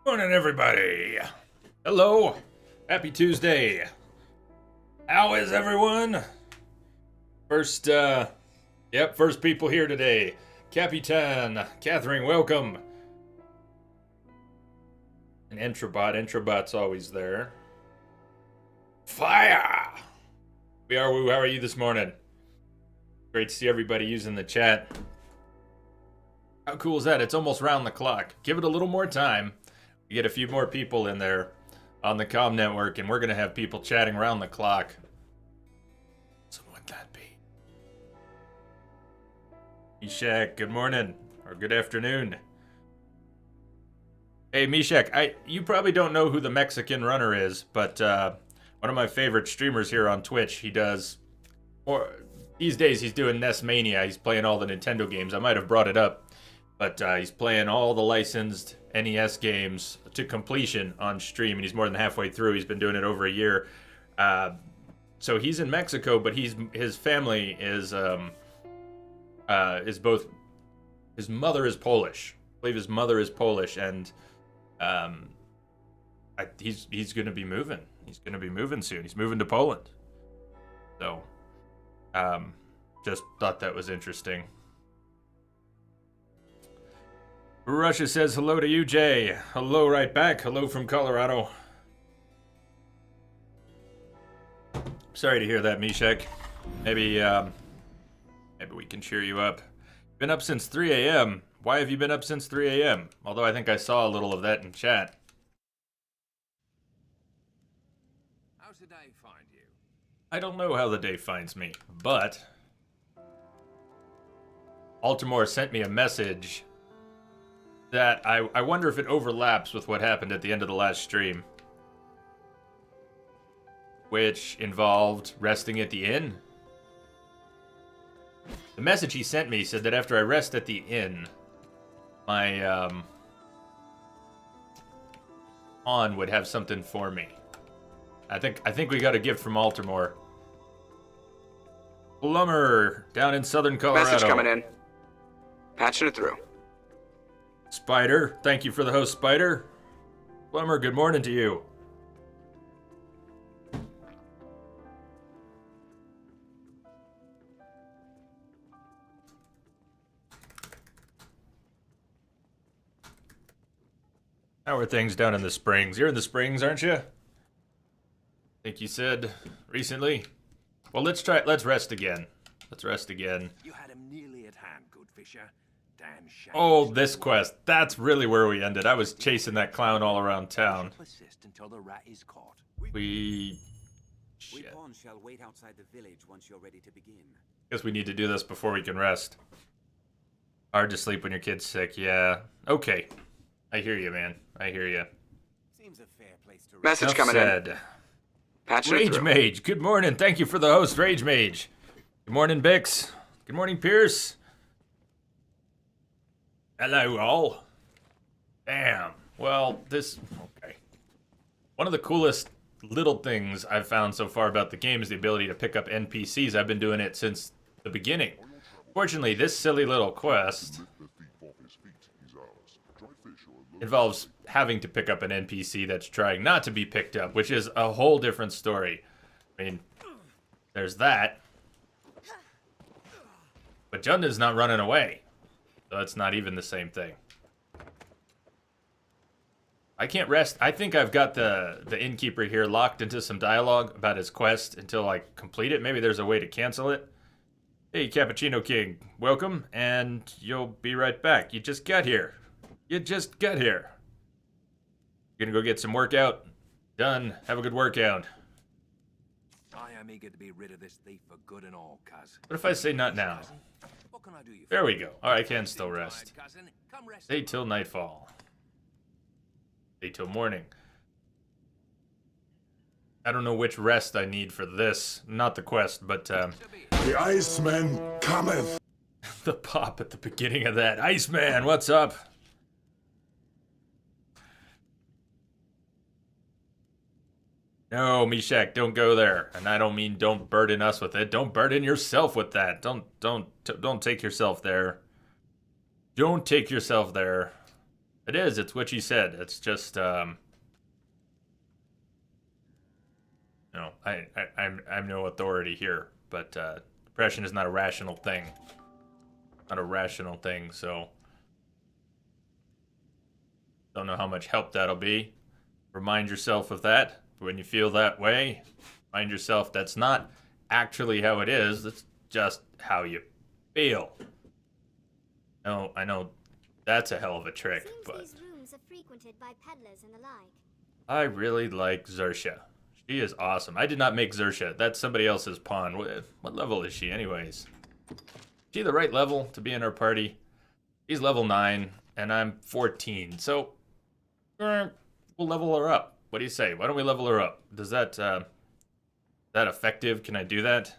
Morning, everybody. Hello. Happy Tuesday. How is everyone? First people here today. Capitan, Catherine, welcome. An Introbot's always there. Fire! We are Woo, how are you this morning? Great to see everybody using the chat. How cool is that? It's almost round the clock. Give it a little more time. We get a few more people in there on the comm network, and we're going to have people chatting around the clock. So what would that be? Mishak, good morning, or good afternoon. Hey, Mishak, you probably don't know who the Mexican runner is, but one of my favorite streamers here on Twitch, he does, or these days he's doing NES Mania. He's playing all the Nintendo games. I might have brought it up, but he's playing all the licensed NES games to completion on stream, and he's more than halfway through. He's been doing it over a year. So he's in Mexico, but his family is both. His mother is Polish. I believe his mother is Polish, and he's going to be moving. He's going to be moving soon. He's moving to Poland. So, just thought that was interesting. Russia says hello to you, Jay. Hello right back. Hello from Colorado. Sorry to hear that, Mishek. Maybe we can cheer you up. Been up since 3 a.m. Why have you been up since 3 a.m.? Although I think I saw a little of that in chat. How's the day find you? I don't know how the day finds me, but Altamore sent me a message that I wonder if it overlaps with what happened at the end of the last stream, which involved resting at the inn. The message he sent me said that after I rest at the inn, my on would have something for me. I think we got a gift from Altamore. Plumber down in southern Colorado. Message coming in. Patching it through. Spider, thank you for the host, Spider. Plumber, good morning to you. How are things down in the Springs? You're in the Springs, aren't you? I think you said recently. Well, let's rest again. Let's rest again. You had him nearly at hand, good Fisher. Damn shame. Oh, this quest. That's really where we ended. I was chasing that clown all around town. Persist until the rat is caught. We We pawns shall wait outside the village once you're ready to begin. guess we need to do this before we can rest. Hard to sleep when your kid's sick. Yeah. Okay. I hear you, man. I hear you. Seems a fair place to rest. Message Enough coming said. in. Patching it Rage through. Mage, good morning. Thank you for the host, Rage Mage. Good morning, Bix. Good morning, Pierce. Hello, all. Damn. Well, okay. One of the coolest little things I've found so far about the game is the ability to pick up NPCs. I've been doing it since the beginning. Fortunately, this silly little quest involves having to pick up an NPC that's trying not to be picked up, which is a whole different story. I mean, there's that. But Junda's not running away. So it's not even the same thing. I can't rest. I think I've got the innkeeper here locked into some dialogue about his quest until I complete it. Maybe there's a way to cancel it. Hey, Cappuccino King, welcome, and you'll be right back. You just got here. You just got here. You're gonna go get some workout. Done. Have a good workout. I am eager to be rid of this thief for good and all, cuz. What if I say not now? What can I do you for? There we go. All right, I can still rest. Tired, cousin. Come rest. Stay till nightfall. Stay till morning. I don't know which rest I need for this. Not the quest, but The Iceman cometh. the pop at the beginning of that. Iceman, what's up? No, Mishak, don't go there. And I don't mean don't burden us with it. Don't burden yourself with that. Don't take yourself there. Don't take yourself there. It is. It's what you said. It's just, I'm no authority here, but depression is not a rational thing. Not a rational thing, so don't know how much help that'll be. Remind yourself of that. When you feel that way, remind yourself that's not actually how it is. That's just how you feel. No, I know that's a hell of a trick, Seems but these rooms are frequented by peddlers and the like. I really like Xersha. She is awesome. I did not make Xersha. That's somebody else's pawn. What level is she anyways? Is she the right level to be in our party? She's level 9, and I'm 14. So, we'll level her up. What do you say? Why don't we level her up? Does that, that effective? Can I do that?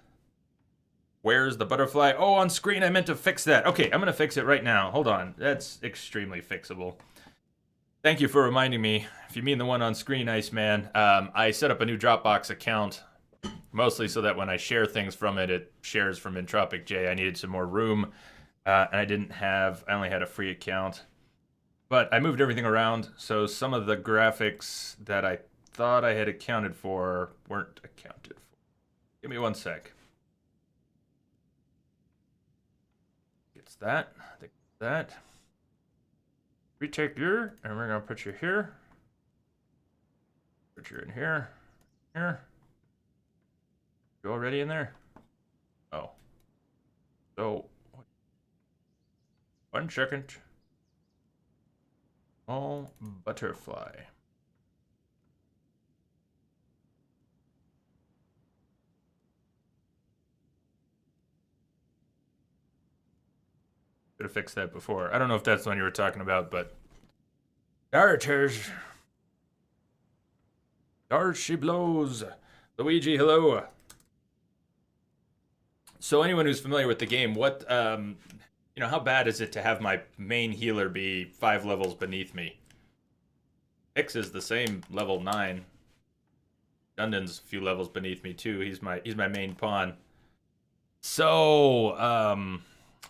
Where's the butterfly? Oh, on screen, I meant to fix that. Okay, I'm gonna fix it right now. Hold on. That's extremely fixable. Thank you for reminding me. If you mean the one on screen, Iceman, I set up a new Dropbox account, mostly so that when I share things from it, it shares from Entropic J. I needed some more room, and I only had a free account. But I moved everything around, so some of the graphics that I thought I had accounted for weren't accounted for. Give me one sec. It's that. I think that. Retake your, and we're gonna put you here. Put you in here. Here. You already in there? Oh. So, 1 second. Oh, butterfly. Should have fixed that before. I don't know if that's the one you were talking about, but there it is. There she blows. Luigi, hello. So anyone who's familiar with the game, what how bad is it to have my main healer be 5 levels beneath me? X is the same level 9. Gundon's a few levels beneath me too. He's my main pawn. So,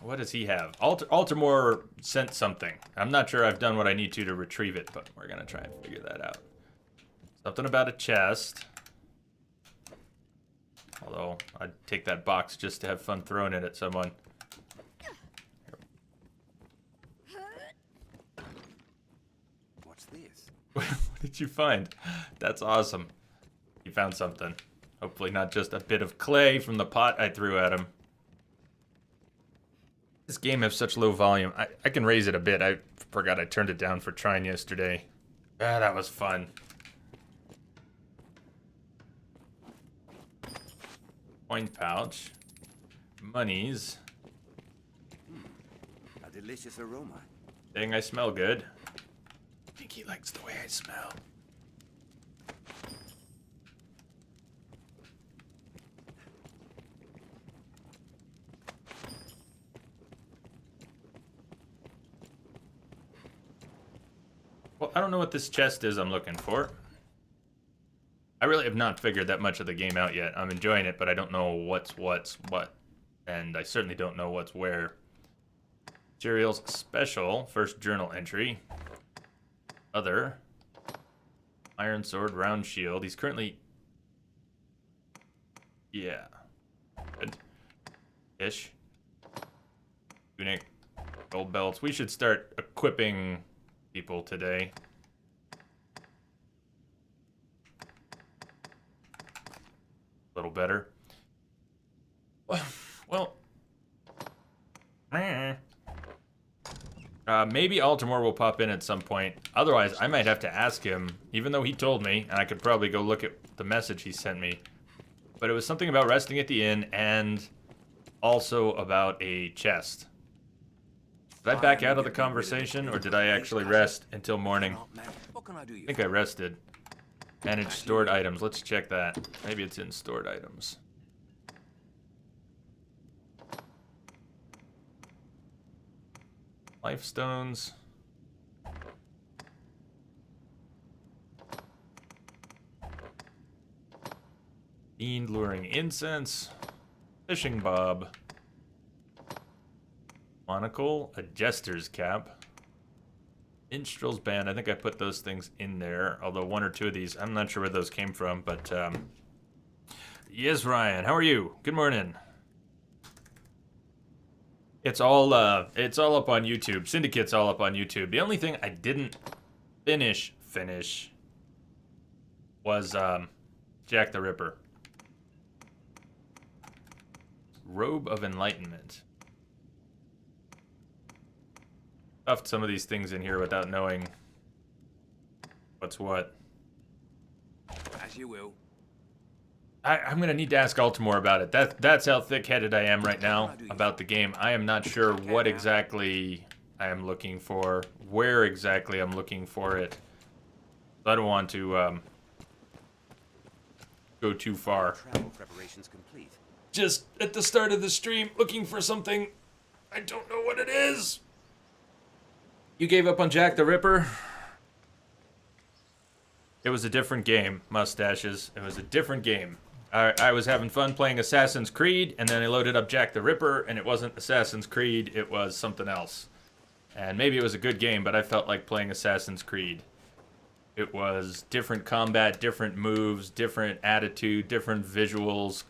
what does he have? Altamore sent something. I'm not sure I've done what I need to retrieve it, but we're gonna try and figure that out. Something about a chest. Although, I'd take that box just to have fun throwing it at someone. What's this? What did you find? That's awesome. You found something. Hopefully not just a bit of clay from the pot I threw at him. This game has such low volume. I can raise it a bit. I forgot I turned it down for trying yesterday. Ah, that was fun. Coin pouch. Monies. A delicious aroma. Dang, I smell good. I think he likes the way I smell. Well, I don't know what this chest is I'm looking for. I really have not figured that much of the game out yet. I'm enjoying it, but I don't know what's what. And I certainly don't know what's where. Materials special, first journal entry. Other. Iron sword, round shield. He's currently... Yeah. Good. Ish. Tunic. Gold belts. We should start equipping people today. A little better. Well. Maybe Altamore will pop in at some point. Otherwise, I might have to ask him, even though he told me, and I could probably go look at the message he sent me. But it was something about resting at the inn and also about a chest. Did I back out of the conversation, or did I actually rest until morning? I think I rested. Manage stored items. Let's check that. Maybe it's in stored items. Life stones. Fiend luring incense. Fishing bob. Monocle. A jester's cap. Minstrel's Band. I think I put those things in there. Although one or two of these, I'm not sure where those came from. But yes, Ryan, how are you? Good morning. It's all up on YouTube. Syndicate's all up on YouTube. The only thing I didn't finish was Jack the Ripper. Robe of Enlightenment. Stuffed some of these things in here without knowing what's what. As you will. I'm gonna need to ask Altamore about it. That's how thick-headed I am right now about the game. I am not sure what exactly I am looking for, where exactly I'm looking for it. I don't want to go too far. Travel preparations complete. Just at the start of the stream, looking for something. I don't know what it is. You gave up on Jack the Ripper? It was a different game, Mustaches. It was a different game. I was having fun playing Assassin's Creed, and then I loaded up Jack the Ripper, and it wasn't Assassin's Creed, it was something else. And maybe it was a good game, but I felt like playing Assassin's Creed. It was different combat, different moves, different attitude, different visuals.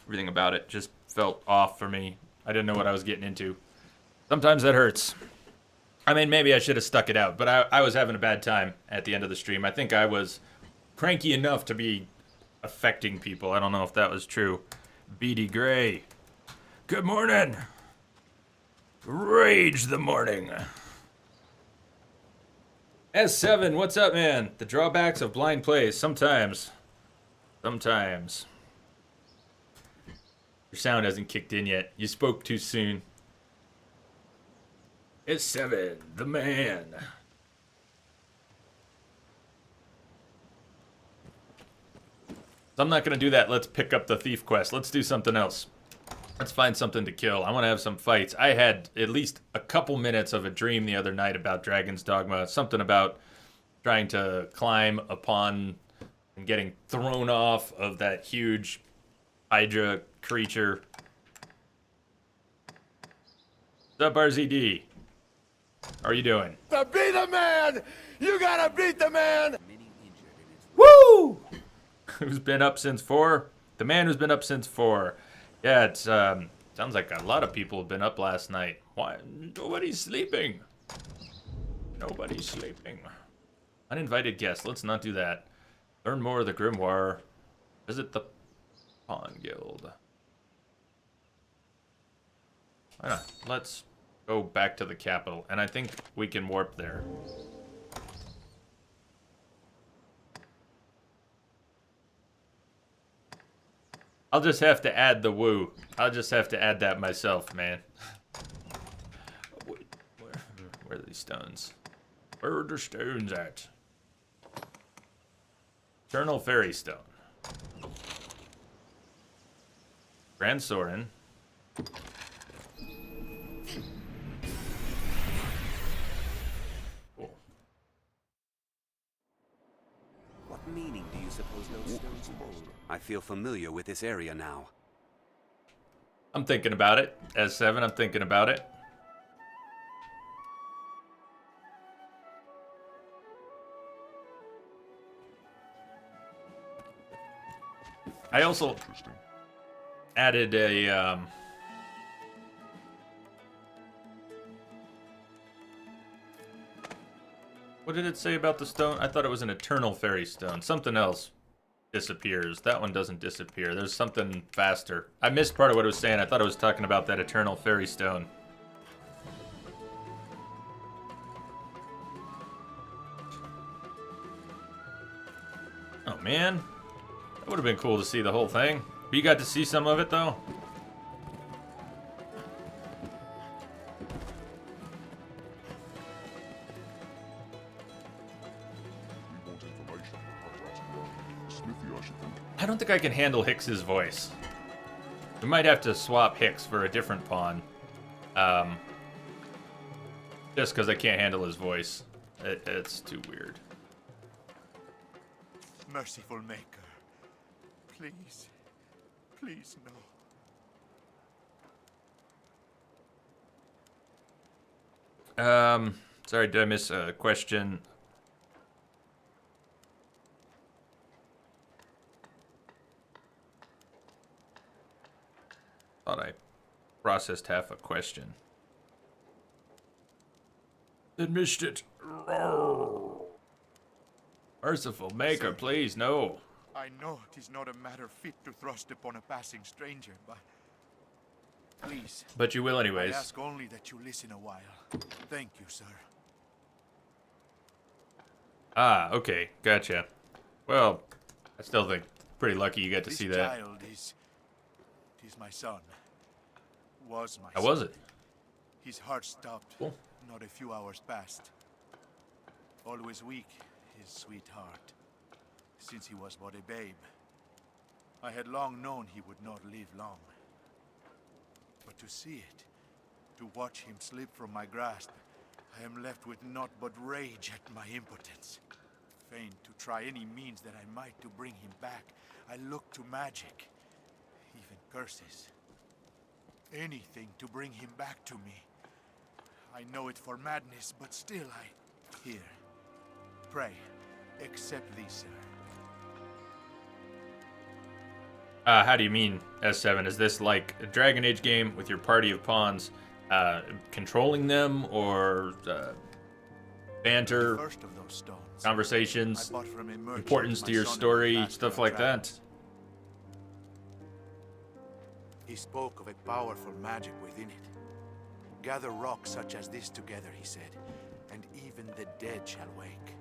Everything about it just felt off for me. I didn't know what I was getting into. Sometimes that hurts. I mean, maybe I should have stuck it out, but I was having a bad time at the end of the stream. I think I was cranky enough to be affecting people. I don't know if that was true. Beady Gray. Good morning. Rage the morning. S7, what's up, man? The drawbacks of blind plays. Sometimes. Sometimes. Your sound hasn't kicked in yet. You spoke too soon. S7, the man. So I'm not going to do that. Let's pick up the thief quest. Let's do something else. Let's find something to kill. I want to have some fights. I had at least a couple minutes of a dream the other night about Dragon's Dogma. Something about trying to climb upon and getting thrown off of that huge Hydra creature. What's up, RZD? How are you doing? To be the man, you gotta beat the man. Woo! Who's been up since 4? The man who's been up since 4. Yeah, it's sounds like a lot of people have been up last night. Why? Nobody's sleeping. Nobody's sleeping. Uninvited guest. Let's not do that. Learn more of the Grimoire. Visit the Pawn Guild. Why not? Let's go back to the capital, and I think we can warp there. I'll just have to add the woo. I'll just have to add that myself, man. Where are these stones? Where are the stones at? Eternal Fairy Stone. Grand Sorin. Cool. What meaning do you suppose those stones hold? I feel familiar with this area now. I'm thinking about it. S7, I'm thinking about it. I also added a what did it say about the stone? I thought it was an eternal fairy stone. Something else disappears. That one doesn't disappear. There's something faster. I missed part of what it was saying. I thought it was talking about that eternal fairy stone. Oh man, that would have been cool to see the whole thing. You got to see some of it though. I don't think I can handle Hicks's voice. We might have to swap Hicks for a different pawn. Just because I can't handle his voice. It's too weird. Merciful Maker, please, please no. Sorry, did I miss a question? Thought I processed half a question. Then missed it. Merciful Maker, please, no. I know 'tis not a matter fit to thrust upon a passing stranger, but please, But you will I anyways. ask only that you listen a while. Thank you, sir. Ah, okay, gotcha. Well, I still think pretty lucky you got to This see that. child is my son. Was my How son. was it? His heart stopped. Cool. Not a few hours passed. Always weak, his sweet heart. Since he was but a babe. I had long known he would not live long. But to see it, to watch him slip from my grasp, I am left with naught but rage at my impotence. Fain to try any means that I might to bring him back, I look to magic, even curses. Anything to bring him back to me. I know it for madness, but still Here. Pray, accept these, sir. How do you mean, S7? Is this like a Dragon Age game with your party of pawns controlling them, or banter, First of those stones, conversations, I bought from a merchant importance my to your son and I story, passed stuff on like that? travels. He spoke of a powerful magic within it. Gather rocks such as this together, he said, and even the dead shall wake.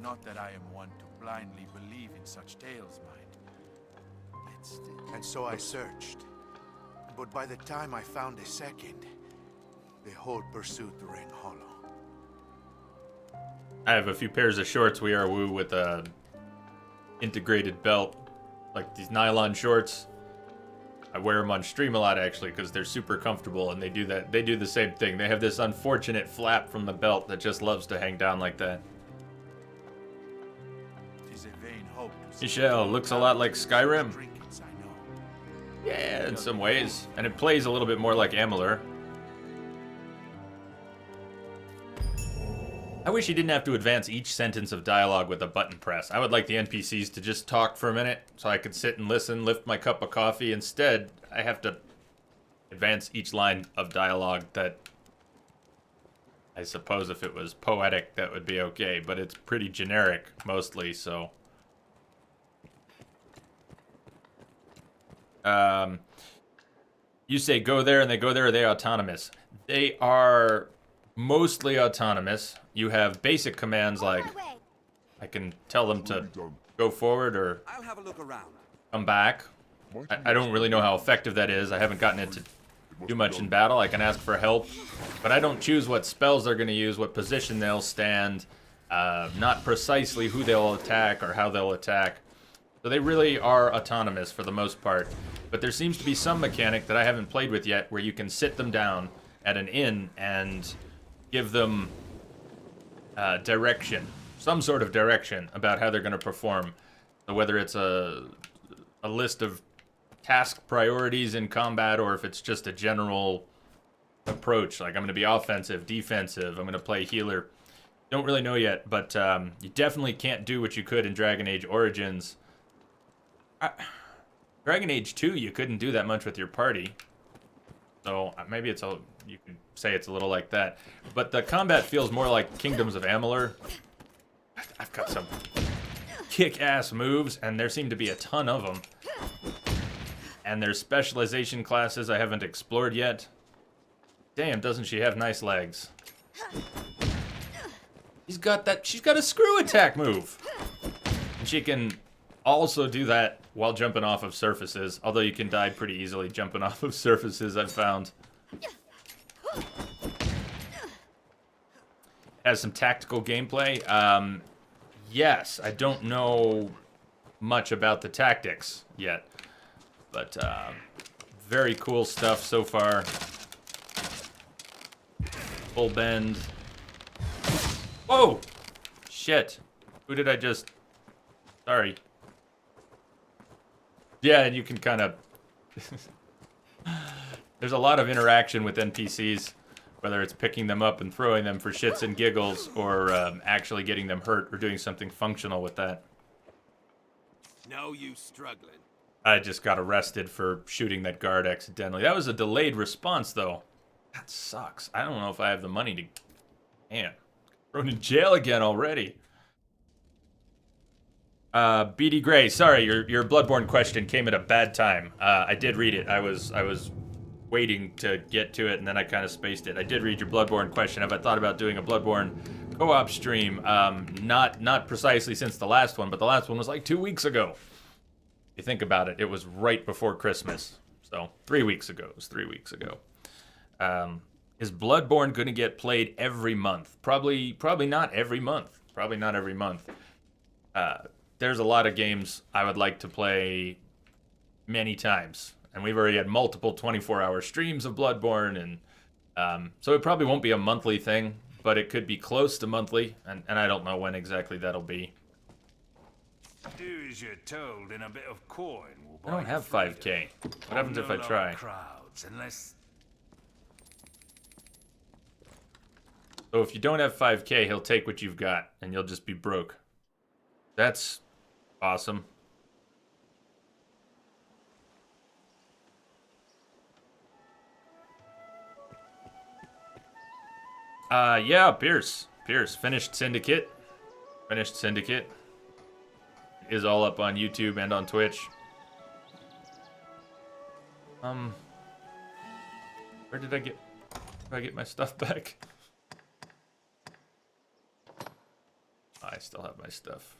Not that I am one to blindly believe in such tales, mind. And so I searched. But by the time I found a second, the whole pursuit rang hollow. I have a few pairs of shorts we are woo with a integrated belt, like these nylon shorts. I wear them on stream a lot actually because they're super comfortable, and they do the same thing. They have this unfortunate flap from the belt that just loves to hang down like that. 'Tis a vain hope to see Michelle looks a lot like Skyrim. trinkets, I know. Yeah, in some ways. And it plays a little bit more like Amalur. I wish you didn't have to advance each sentence of dialogue with a button press. I would like the NPCs to just talk for a minute so I could sit and listen, lift my cup of coffee. Instead, I have to advance each line of dialogue that I suppose if it was poetic, that would be okay. But it's pretty generic, mostly, so... You say go there and they go there, are they autonomous? They are mostly autonomous. You have basic commands like On my way. I can tell them to go forward or I'll have a look around. come back. I don't really know how effective that is. I haven't gotten it to do much in battle. I can ask for help, but I don't choose what spells they're going to use, what position they'll stand, not precisely who they'll attack or how they'll attack. So they really are autonomous for the most part. But there seems to be some mechanic that I haven't played with yet where you can sit them down at an inn and give them direction, some sort of direction about how they're going to perform. So whether it's a list of task priorities in combat or if it's just a general approach, like I'm going to be offensive, defensive, I'm going to play healer. Don't really know yet, but you definitely can't do what you could in Dragon Age Origins. Dragon Age 2, you couldn't do that much with your party. So maybe it's a, you could say it's a little like that. But the combat feels more like Kingdoms of Amalur. I've got some kick-ass moves, and there seem to be a ton of them. And there's specialization classes I haven't explored yet. Damn, doesn't she have nice legs? She's got a screw attack move. And she can also do that while jumping off of surfaces, although you can die pretty easily jumping off of surfaces, I've found. Has some tactical gameplay. Yes, I don't know much about the tactics yet, but very cool stuff so far. Full bend. Whoa! Shit. Who did I just... Sorry. Yeah, and you can kind of... There's a lot of interaction with NPCs Whether it's picking them up and throwing them for shits and giggles, or actually getting them hurt or doing something functional with that. No use struggling. I just got arrested for shooting that guard accidentally. That was a delayed response, though. That sucks. I don't know if I have the money to... Man, thrown in jail again already. BD Gray, sorry, your Bloodborne question came at a bad time. I did read it. I was waiting to get to it, and then I kind of spaced it. I did read your Bloodborne question. Have I thought about doing a Bloodborne co-op stream? Not precisely since the last one, but the last one was like 2 weeks ago. If you think about it, it was right before Christmas. So 3 weeks ago. It was 3 weeks ago. Is Bloodborne going to get played every month? Probably not every month. Probably not every month. There's a lot of games I would like to play many times. And we've already had multiple 24-hour streams of Bloodborne. And so it probably won't be a monthly thing, but it could be close to monthly. And I don't know when exactly that'll be. Do as you're told, and a bit of coin will buy I don't have 5K. What happens if I try? Crowds, unless... So if you don't have 5K, he'll take what you've got, and you'll just be broke. That's awesome. Yeah, Pierce. Finished Syndicate. Is all up on YouTube and on Twitch. Where did I get my stuff back? I still have my stuff.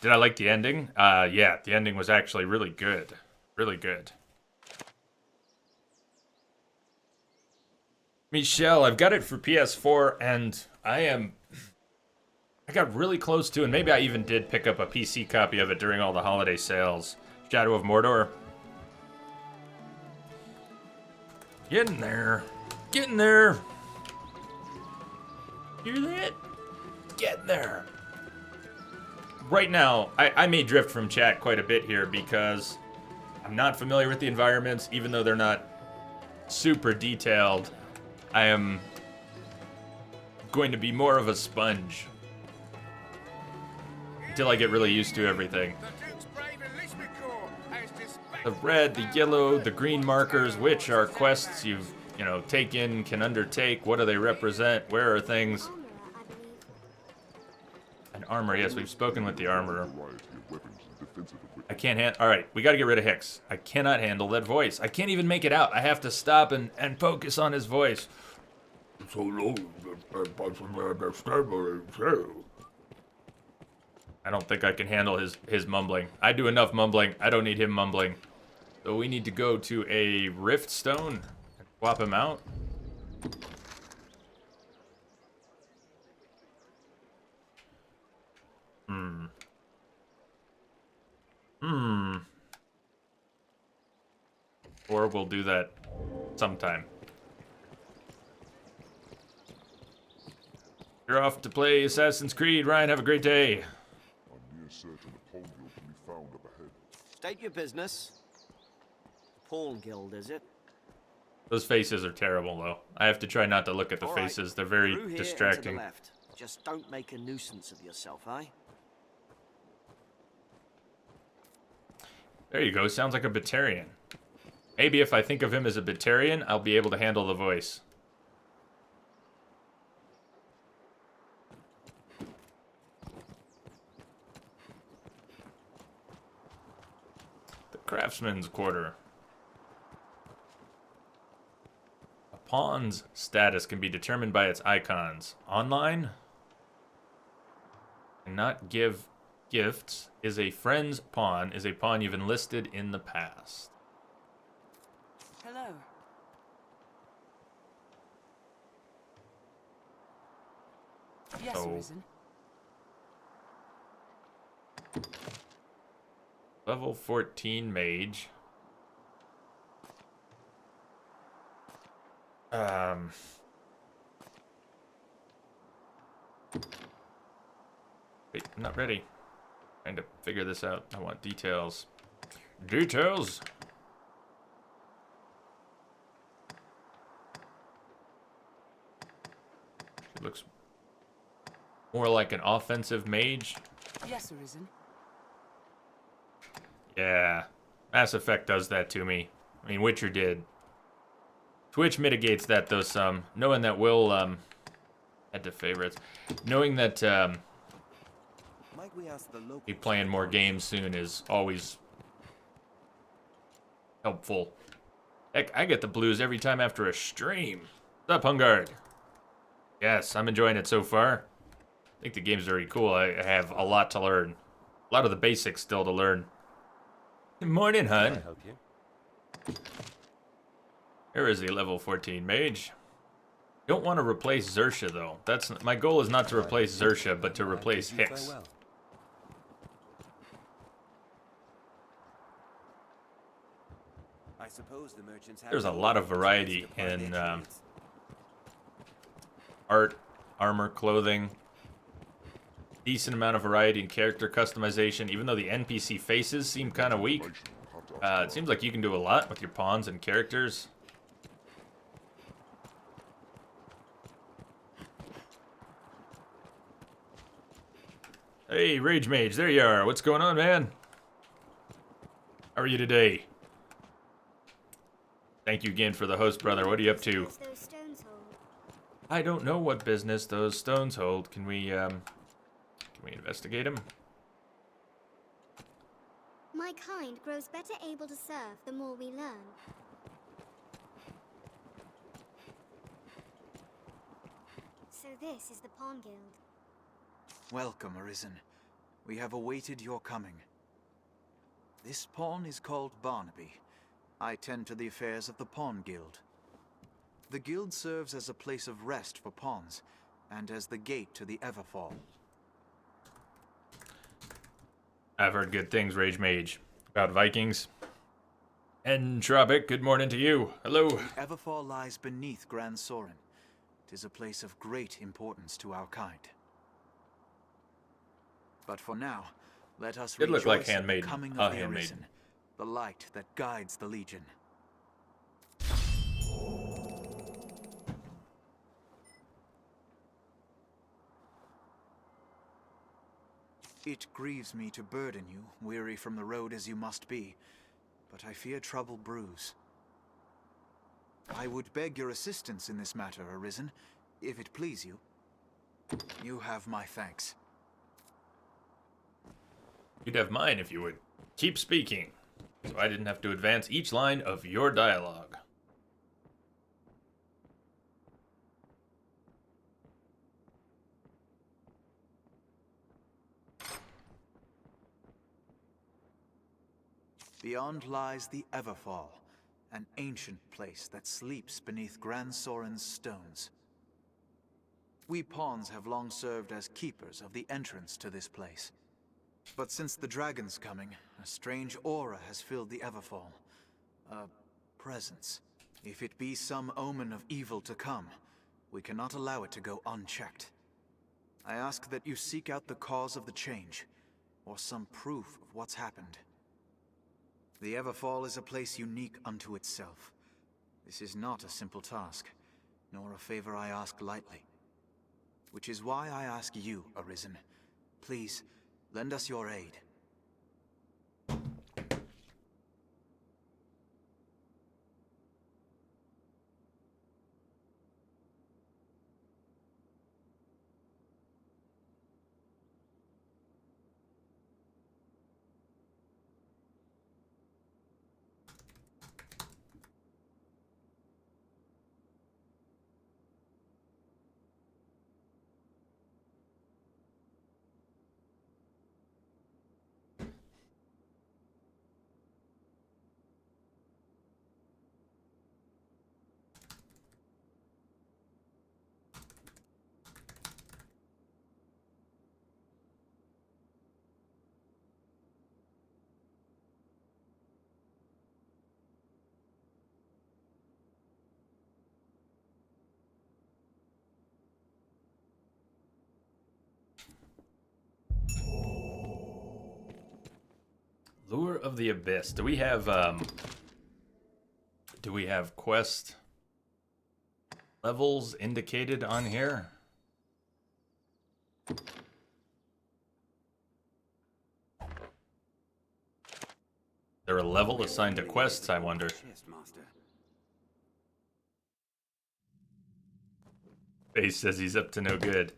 Did I like the ending? Yeah, the ending was actually really good. Really good. Michelle, I've got it for PS4, and I got really close to, and maybe I even did pick up a PC copy of it during all the holiday sales. Shadow of Mordor. Getting there. Getting there. Hear that? Getting there. Right now, I may drift from chat quite a bit here because I'm not familiar with the environments, even though they're not super detailed. I am going to be more of a sponge until I get really used to everything. The red, the yellow, the green markers, which are quests you've, taken, can undertake. What do they represent? Where are things? An armor, yes, we've spoken with the armorer. I can't handle... Alright, we gotta get rid of Hicks. I cannot handle that voice. I can't even make it out. I have to stop and focus on his voice. So long that I possibly understand what I say. I don't think I can handle his mumbling. I do enough mumbling. I don't need him mumbling. So we need to go to a Rift Stone and swap him out. Or we'll do that sometime. You're off to play Assassin's Creed. Ryan, have a great day. I'm near certain a pawn guild can be found up ahead. State your business. Pawn guild, is it? Those faces are terrible, though. I have to try not to look at the All faces. right. They're very Through here distracting. and to the left. Just don't make a nuisance of yourself, eh? There you go. Sounds like a Batarian. Maybe if I think of him as a Batarian, I'll be able to handle the voice. The Craftsman's Quarter. A pawn's status can be determined by its icons. Online? Cannot give gifts. Is a friend's pawn. Is a pawn you've enlisted in the past. Hello. Yes, So, Arisen. level 14 mage. Wait, I'm not ready. Trying to figure this out. I want details. Details! It looks more like an offensive mage. Yes, Arisen. Yeah. Mass Effect does that to me. I mean, Witcher did. Twitch mitigates that, though, some. Knowing that Will, head to favorites. Knowing that, Might we ask the local be playing more games soon is always helpful. Heck, I get the blues every time after a stream. What's up, Hungard? Yes, I'm enjoying it so far. I think the game's very cool. I have a lot to learn. A lot of the basics still to learn. Good morning, hun. Can I help you? Here is the level 14 mage. Don't want to replace Xersha, though. That's my goal is not to replace Xersha, but to replace Hicks. Farewell. I suppose the merchants have There's a no lot of other chance variety to apply in their trades. art, armor, clothing. Decent amount of variety in character customization, even though the NPC faces seem kind of weak. It seems like you can do a lot with your pawns and characters. Hey, Rage Mage, there you are. What's going on, man? How are you today? Thank you again for the host, brother. What are you up to? Those stones hold. I don't know what business those stones hold. Can we investigate them? My kind grows better able to serve the more we learn. So this is the Pawn Guild. Welcome, Arisen. We have awaited your coming. This pawn is called Barnaby. I tend to the affairs of the Pawn Guild. The guild serves as a place of rest for pawns, and as the gate to the Everfall. I've heard good things, Rage Mage, about Vikings. Entropic, good morning to you. Hello. The Everfall lies beneath Gran Soren. 'Tis a place of great importance to our kind. But for now, let us It looked like rejoice in the handmaiden. coming A of the handmaiden. Arisen, the light that guides the Legion. It grieves me to burden you, weary from the road as you must be, but I fear trouble brews. I would beg your assistance in this matter, Arisen, if it please you. You have my thanks. You'd have mine if you would keep speaking, so I didn't have to advance each line of your dialogue. Beyond lies the Everfall, an ancient place that sleeps beneath Gran Soren's stones. We pawns have long served as keepers of the entrance to this place. But since the dragon's coming, a strange aura has filled the Everfall. A presence. If it be some omen of evil to come, we cannot allow it to go unchecked. I ask that you seek out the cause of the change, or some proof of what's happened. The Everfall is a place unique unto itself. This is not a simple task, nor a favor I ask lightly. Which is why I ask you, Arisen. Please, lend us your aid. Lure of the Abyss. Do we have quest levels indicated on here? There a level assigned to quests, I wonder. Face says he's up to no good.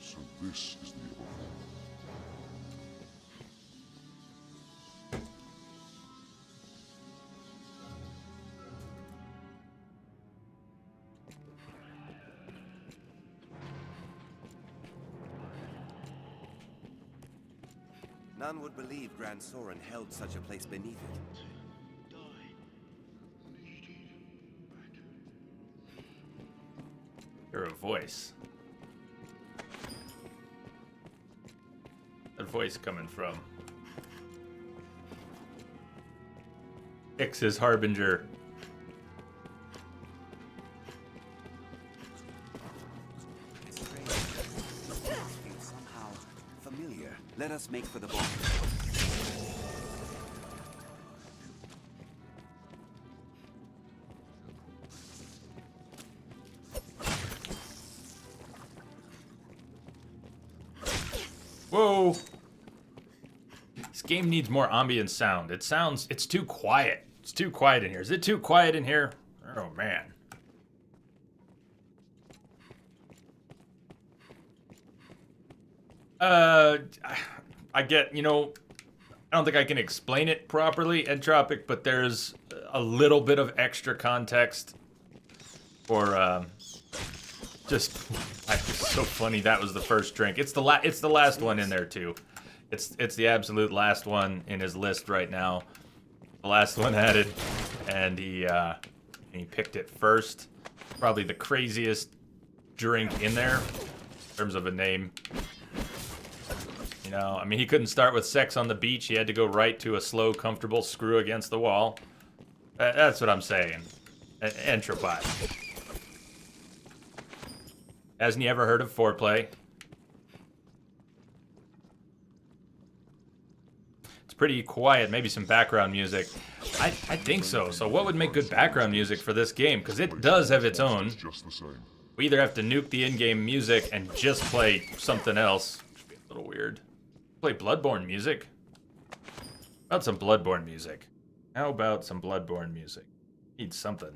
So this is the other one. None would believe Grand Soren held such a place beneath it. Hear a voice. That voice coming from Ix's Harbinger. Somehow familiar. Let us make for the ball. Whoa! This game needs more ambient sound. It's too quiet. It's too quiet in here. Is it too quiet in here? Oh, man. I get, I don't think I can explain it properly, Entropic, but there's a little bit of extra context for, it's so funny that was the first drink. It's the last one in there too. It's the absolute last one in his list right now. The last one added, and he picked it first. Probably the craziest drink in there in terms of a name. I mean, he couldn't start with sex on the beach. He had to go right to a slow, comfortable screw against the wall. That's what I'm saying. Entropod. Hasn't he ever heard of foreplay? It's pretty quiet. Maybe some background music. I think so. So what would make good background music for this game? Because it does have its own. We either have to nuke the in-game music and just play something else. Which would be a little weird. Play Bloodborne music. How about some Bloodborne music? How about some Bloodborne music? Need something.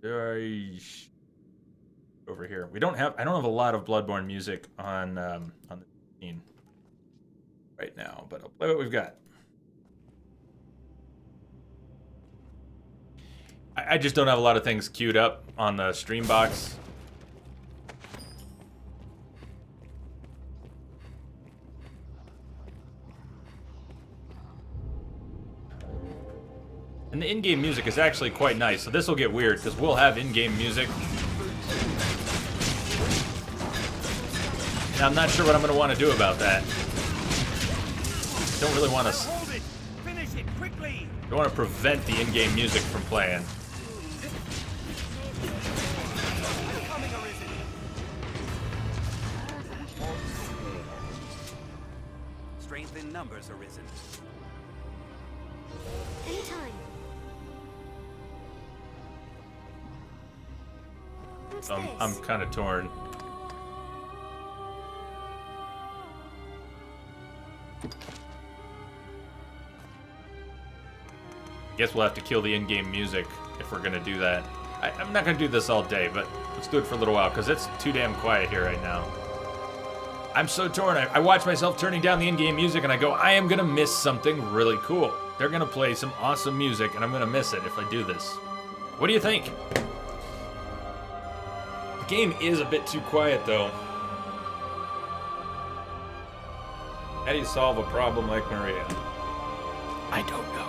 Over here. I don't have a lot of Bloodborne music on the scene right now, but I'll play what we've got. I just don't have a lot of things queued up on the stream box. And the in-game music is actually quite nice, so this will get weird, because we'll have in-game music. And I'm not sure what I'm going to want to do about that. Don't really want to... Don't want to prevent the in-game music from playing. Strength in numbers arisen. Anytime. I'm kind of torn. Guess we'll have to kill the in-game music if we're gonna do that. I'm not gonna do this all day, but let's do it for a little while because it's too damn quiet here right now. I'm so torn. I watch myself turning down the in-game music and I go, I am gonna miss something really cool. They're gonna play some awesome music and I'm gonna miss it if I do this. What do you think? The game is a bit too quiet though. How do you solve a problem like Maria? I don't know.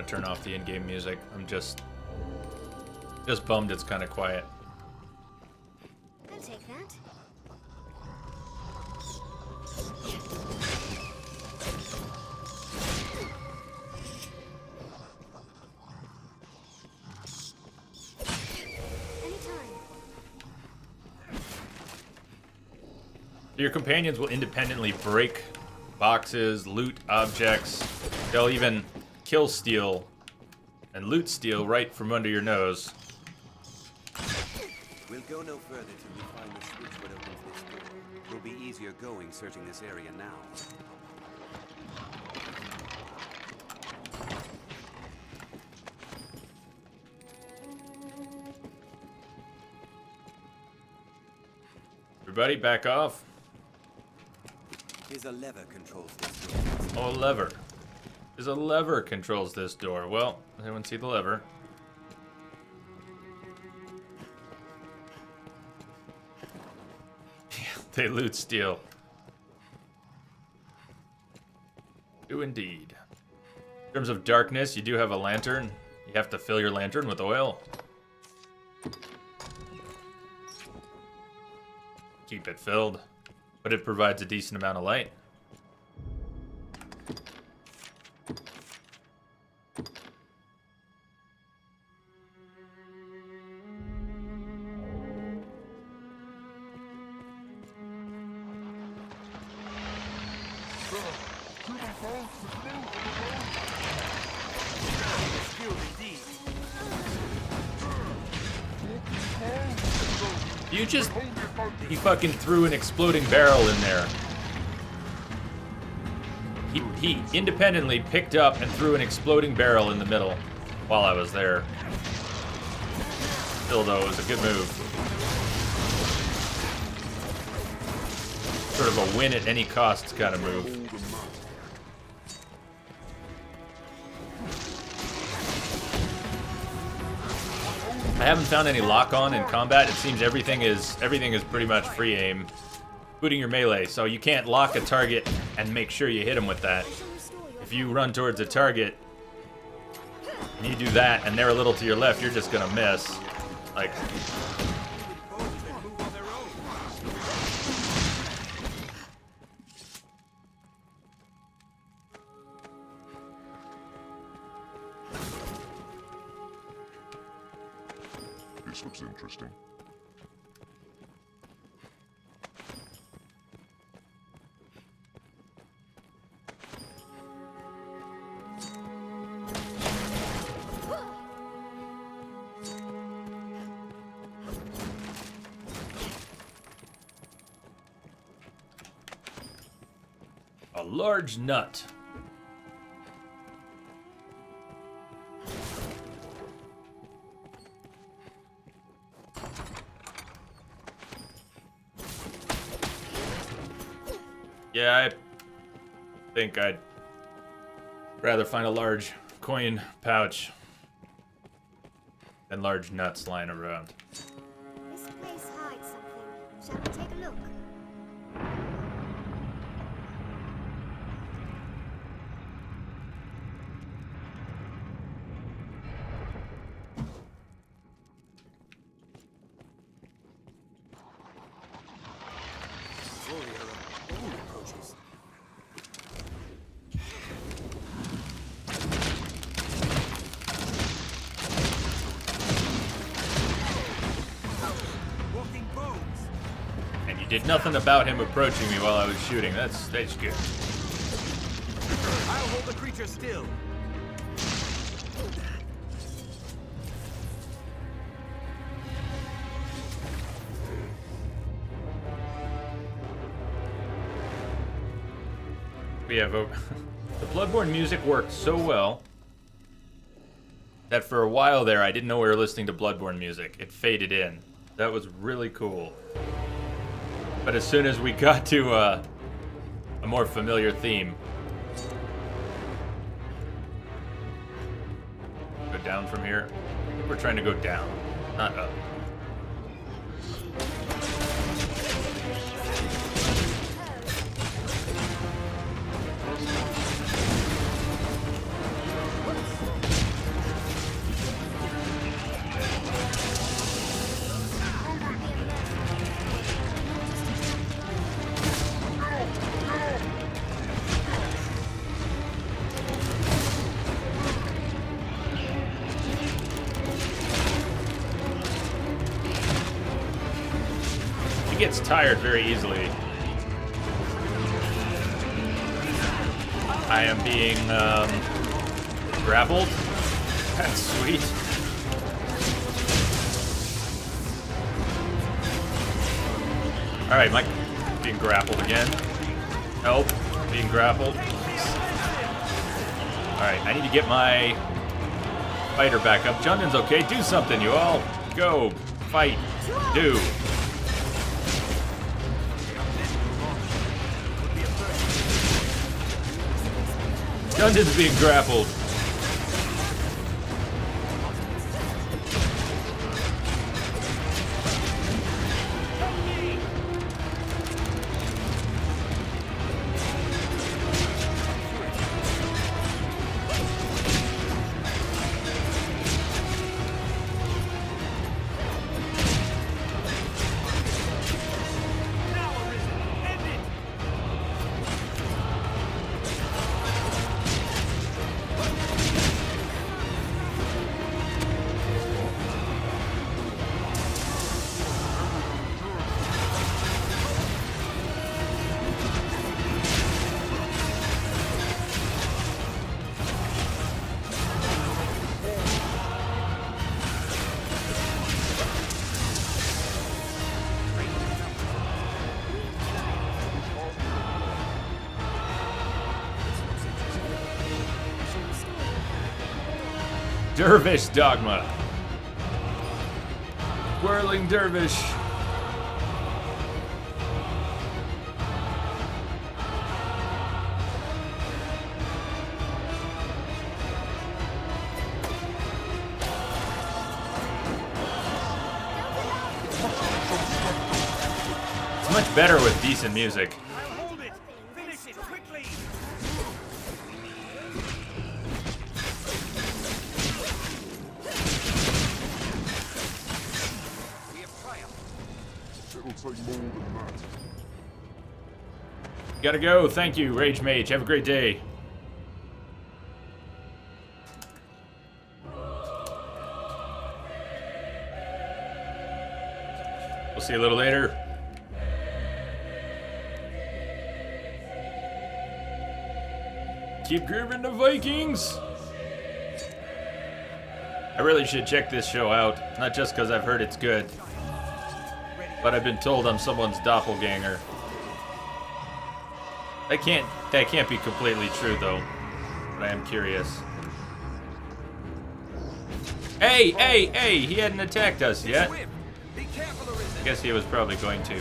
want to turn off the in-game music. I'm just bummed it's kind of quiet. I'll take that. Your companions will independently break boxes, loot objects. They'll even kill steal and loot steal right from under your nose. We'll go no further till we find the switch that opens this door. Will be easier going searching this area now. Everybody, back off. There's a lever controls this door. Oh, a lever. There's a lever controls this door. Well, anyone see the lever? They loot steal. Do indeed. In terms of darkness, you do have a lantern. You have to fill your lantern with oil. Keep it filled, but it provides a decent amount of light. He fucking threw an exploding barrel in there. He independently picked up and threw an exploding barrel in the middle while I was there. Still though, it was a good move. Sort of a win at any cost kind of move. I haven't found any lock-on in combat. It seems everything is pretty much free aim, including your melee. So you can't lock a target and make sure you hit him with that. If you run towards a target and you do that, and they're a little to your left, you're just gonna miss. Like. This looks interesting. A large nut. Yeah, I think I'd rather find a large coin pouch than large nuts lying around. This place hides something. Shall we take a look? Did nothing about him approaching me while I was shooting. That's good. I'll hold the creature still. We have the Bloodborne music worked so well that for a while there I didn't know we were listening to Bloodborne music. It faded in. That was really cool. But as soon as we got to a more familiar theme. Go down from here. I think we're trying to go down, not up. He gets tired very easily. I am being grappled. That's sweet. Alright, Mike. Being grappled again. Help. Being grappled. Alright, I need to get my fighter back up. Jundin's okay. Do something, you all. Go. Fight. Do. Jundin's being grappled. Dervish Dogma. Whirling Dervish. It's much better with decent music. Gotta go. Thank you, Rage Mage. Have a great day. We'll see you a little later. Keep grooving the Vikings. I really should check this show out. Not just because I've heard it's good, but I've been told I'm someone's doppelganger. That can't be completely true though. But I am curious. Hey, hey, hey! He hadn't attacked us yet. I guess he was probably going to.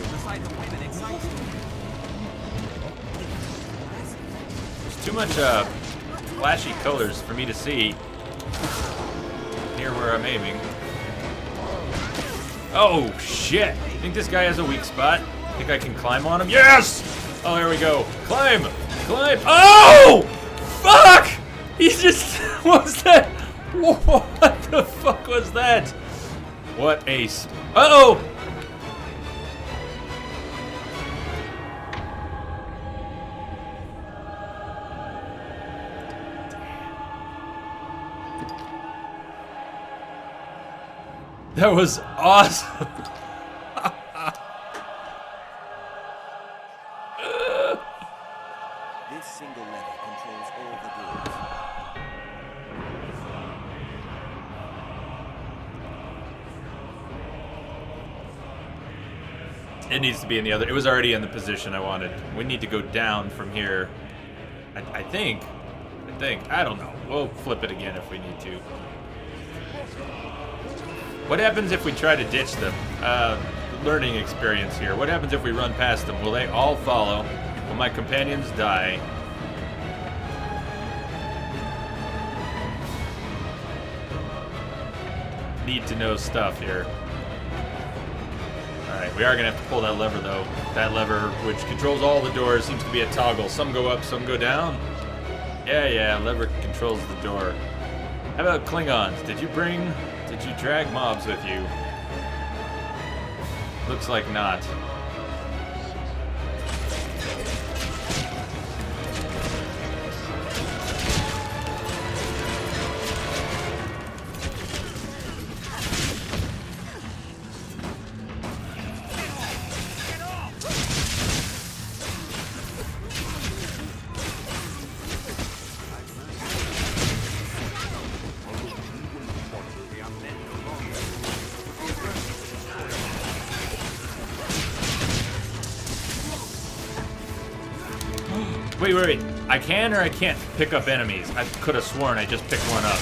There's too much flashy colors for me to see near where I'm aiming. Oh shit! Think this guy has a weak spot? Think I can climb on him? Yes! Oh, there we go. Climb! Climb! Oh! Fuck! He just... What was that? What the fuck was that? What ace. Uh-oh! That was awesome. This single lever controls all the doors. It needs to be in the other. It was already in the position I wanted. We need to go down from here. I think. I don't know. We'll flip it again if we need to. What happens if we try to ditch them? Learning experience here. What happens if we run past them? Will they all follow? Will my companions die? Need to know stuff here. Alright, we are going to have to pull that lever though. That lever, which controls all the doors, seems to be a toggle. Some go up, some go down. Yeah, lever controls the door. How about Klingons? Did you drag mobs with you? Looks like not. Wait. I can or I can't pick up enemies? I could have sworn I just picked one up.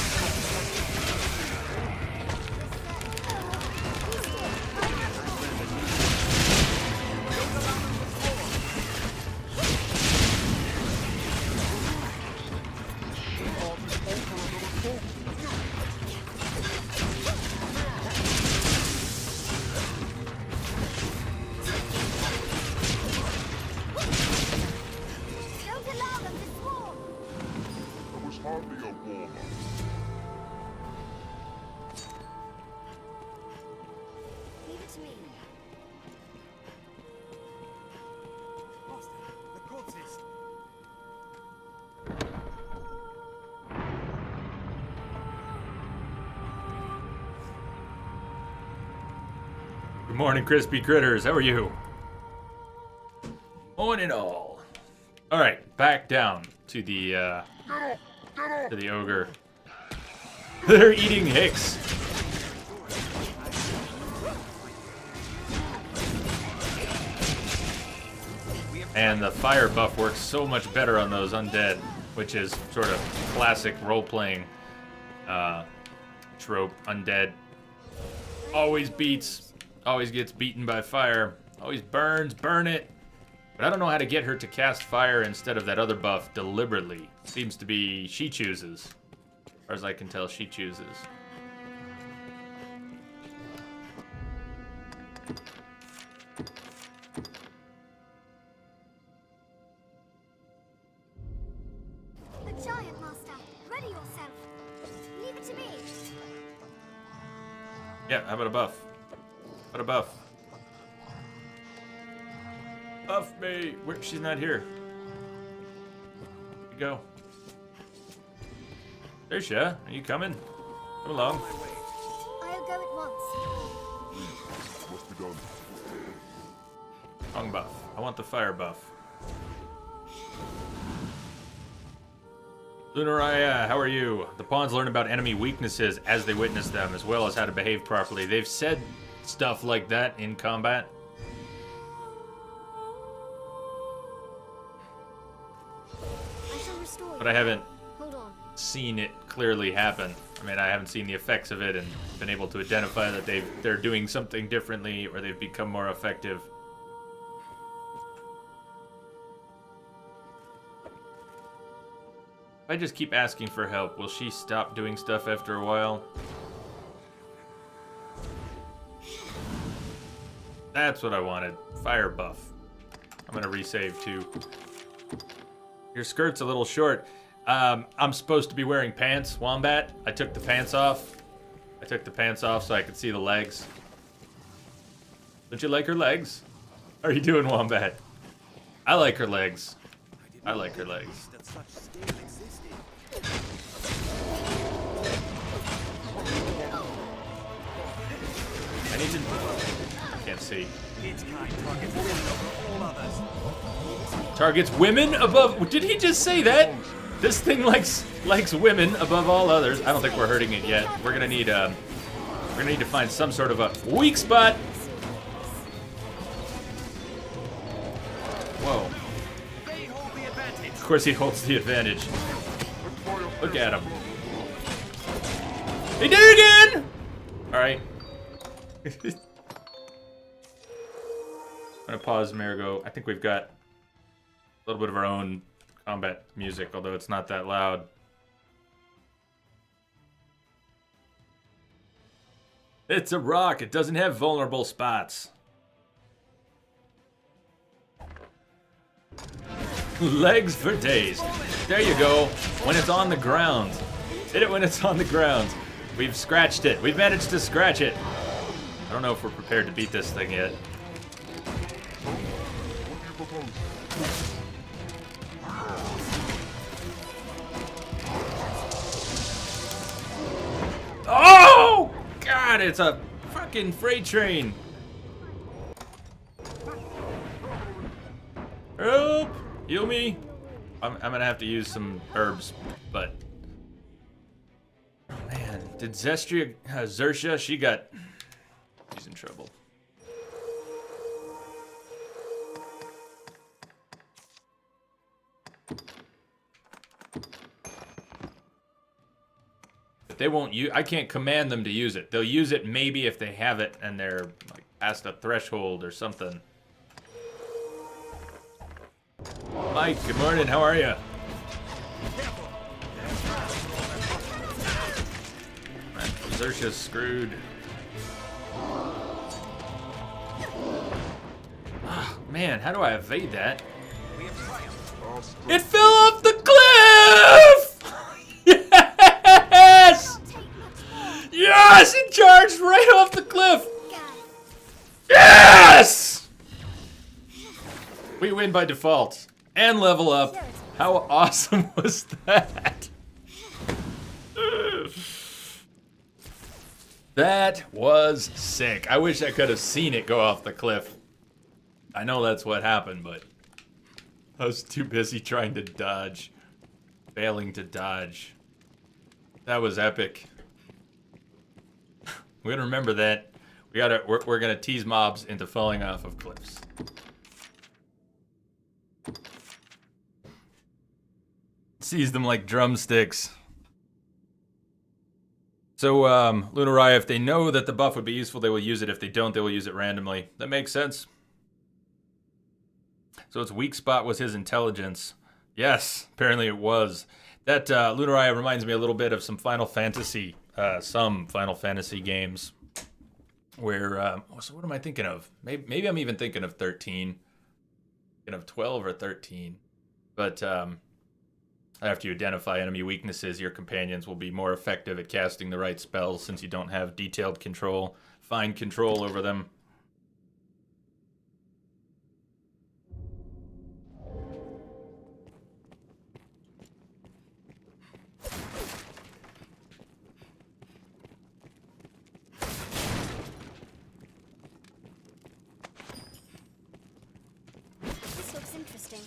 Good morning, crispy critters. How are you? Morning all. All right, back down to the ogre. They're eating Hicks. And the fire buff works so much better on those undead, which is sort of classic role-playing trope. Undead always gets beaten by fire, always burn it. But I don't know how to get her to cast fire instead of that other buff deliberately. Seems to be she chooses. As far as I can tell, she chooses. The giant master, ready yourself. Leave it to me. Yeah, how about a buff? How about a buff? Buff me! She's not here. Where'd you go? There's ya. Are you coming? Come along. I'll go at once. Must be done. Wrong buff. I want the fire buff. Lunaraya, how are you? The pawns learn about enemy weaknesses as they witness them, as well as how to behave properly. They've said stuff like that in combat. But I haven't seen it clearly happen. I mean, I haven't seen the effects of it and been able to identify that they're doing something differently or they've become more effective. If I just keep asking for help, will she stop doing stuff after a while? That's what I wanted. Fire buff. I'm gonna resave too. Your skirt's a little short. I'm supposed to be wearing pants, Wombat. I took the pants off. I took the pants off so I could see the legs. Don't you like her legs? How are you doing, Wombat? I like her legs. I like her legs. I need to... I can't see. Targets women above... Did he just say that? This thing likes women above all others. I don't think we're hurting it yet. We're gonna need to find some sort of a weak spot. Whoa. Of course he holds the advantage. Look at him. He did it again! Alright. I'm gonna pause Marigo. I think we've got a little bit of our own combat music, although it's not that loud. It's a rock. It doesn't have vulnerable spots. Legs for days. There you go. When it's on the ground. Hit it when it's on the ground. We've scratched it. We've managed to scratch it. I don't know if we're prepared to beat this thing yet. Oh! God, it's a fucking freight train. Help! Heal me. I'm gonna have to use some herbs, but... Oh, man. Did Zestria... Xerxia, she's in trouble. They won't use. I can't command them to use it. They'll use it maybe if they have it and they're like past a threshold or something. Mike, good morning. How are you? Xerxes screwed. Oh, man, how do I evade that? It fell off the cliff! Yes! Yes! It charged right off the cliff! Yes! We win by default. And level up. How awesome was that? That was sick. I wish I could have seen it go off the cliff. I know that's what happened, but I was too busy trying to dodge. Failing to dodge. That was epic. We're gonna remember that. We're gonna tease mobs into falling off of cliffs. Seize them like drumsticks. So, Lunaraya, if they know that the buff would be useful, they will use it. If they don't, they will use it randomly. That makes sense. So its weak spot was his intelligence. Yes, apparently it was. That Lunaraya reminds me a little bit of some Final Fantasy games. Where, so what am I thinking of? Maybe I'm even thinking of 13. Thinking of 12 or 13. But, after you identify enemy weaknesses, your companions will be more effective at casting the right spells since you don't have detailed control, fine control over them. This looks interesting.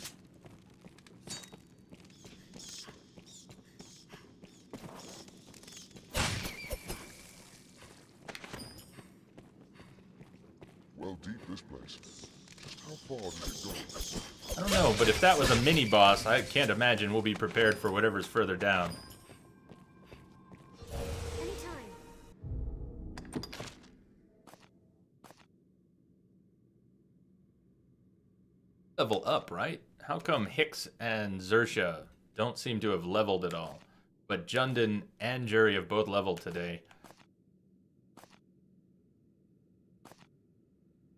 Well, deep this place. Just how far does it go? I don't know, but if that was a mini-boss, I can't imagine we'll be prepared for whatever's further down. Anytime. Level up, right? How come Hicks and Xerxia don't seem to have leveled at all? But Jundin and Jury have both leveled today.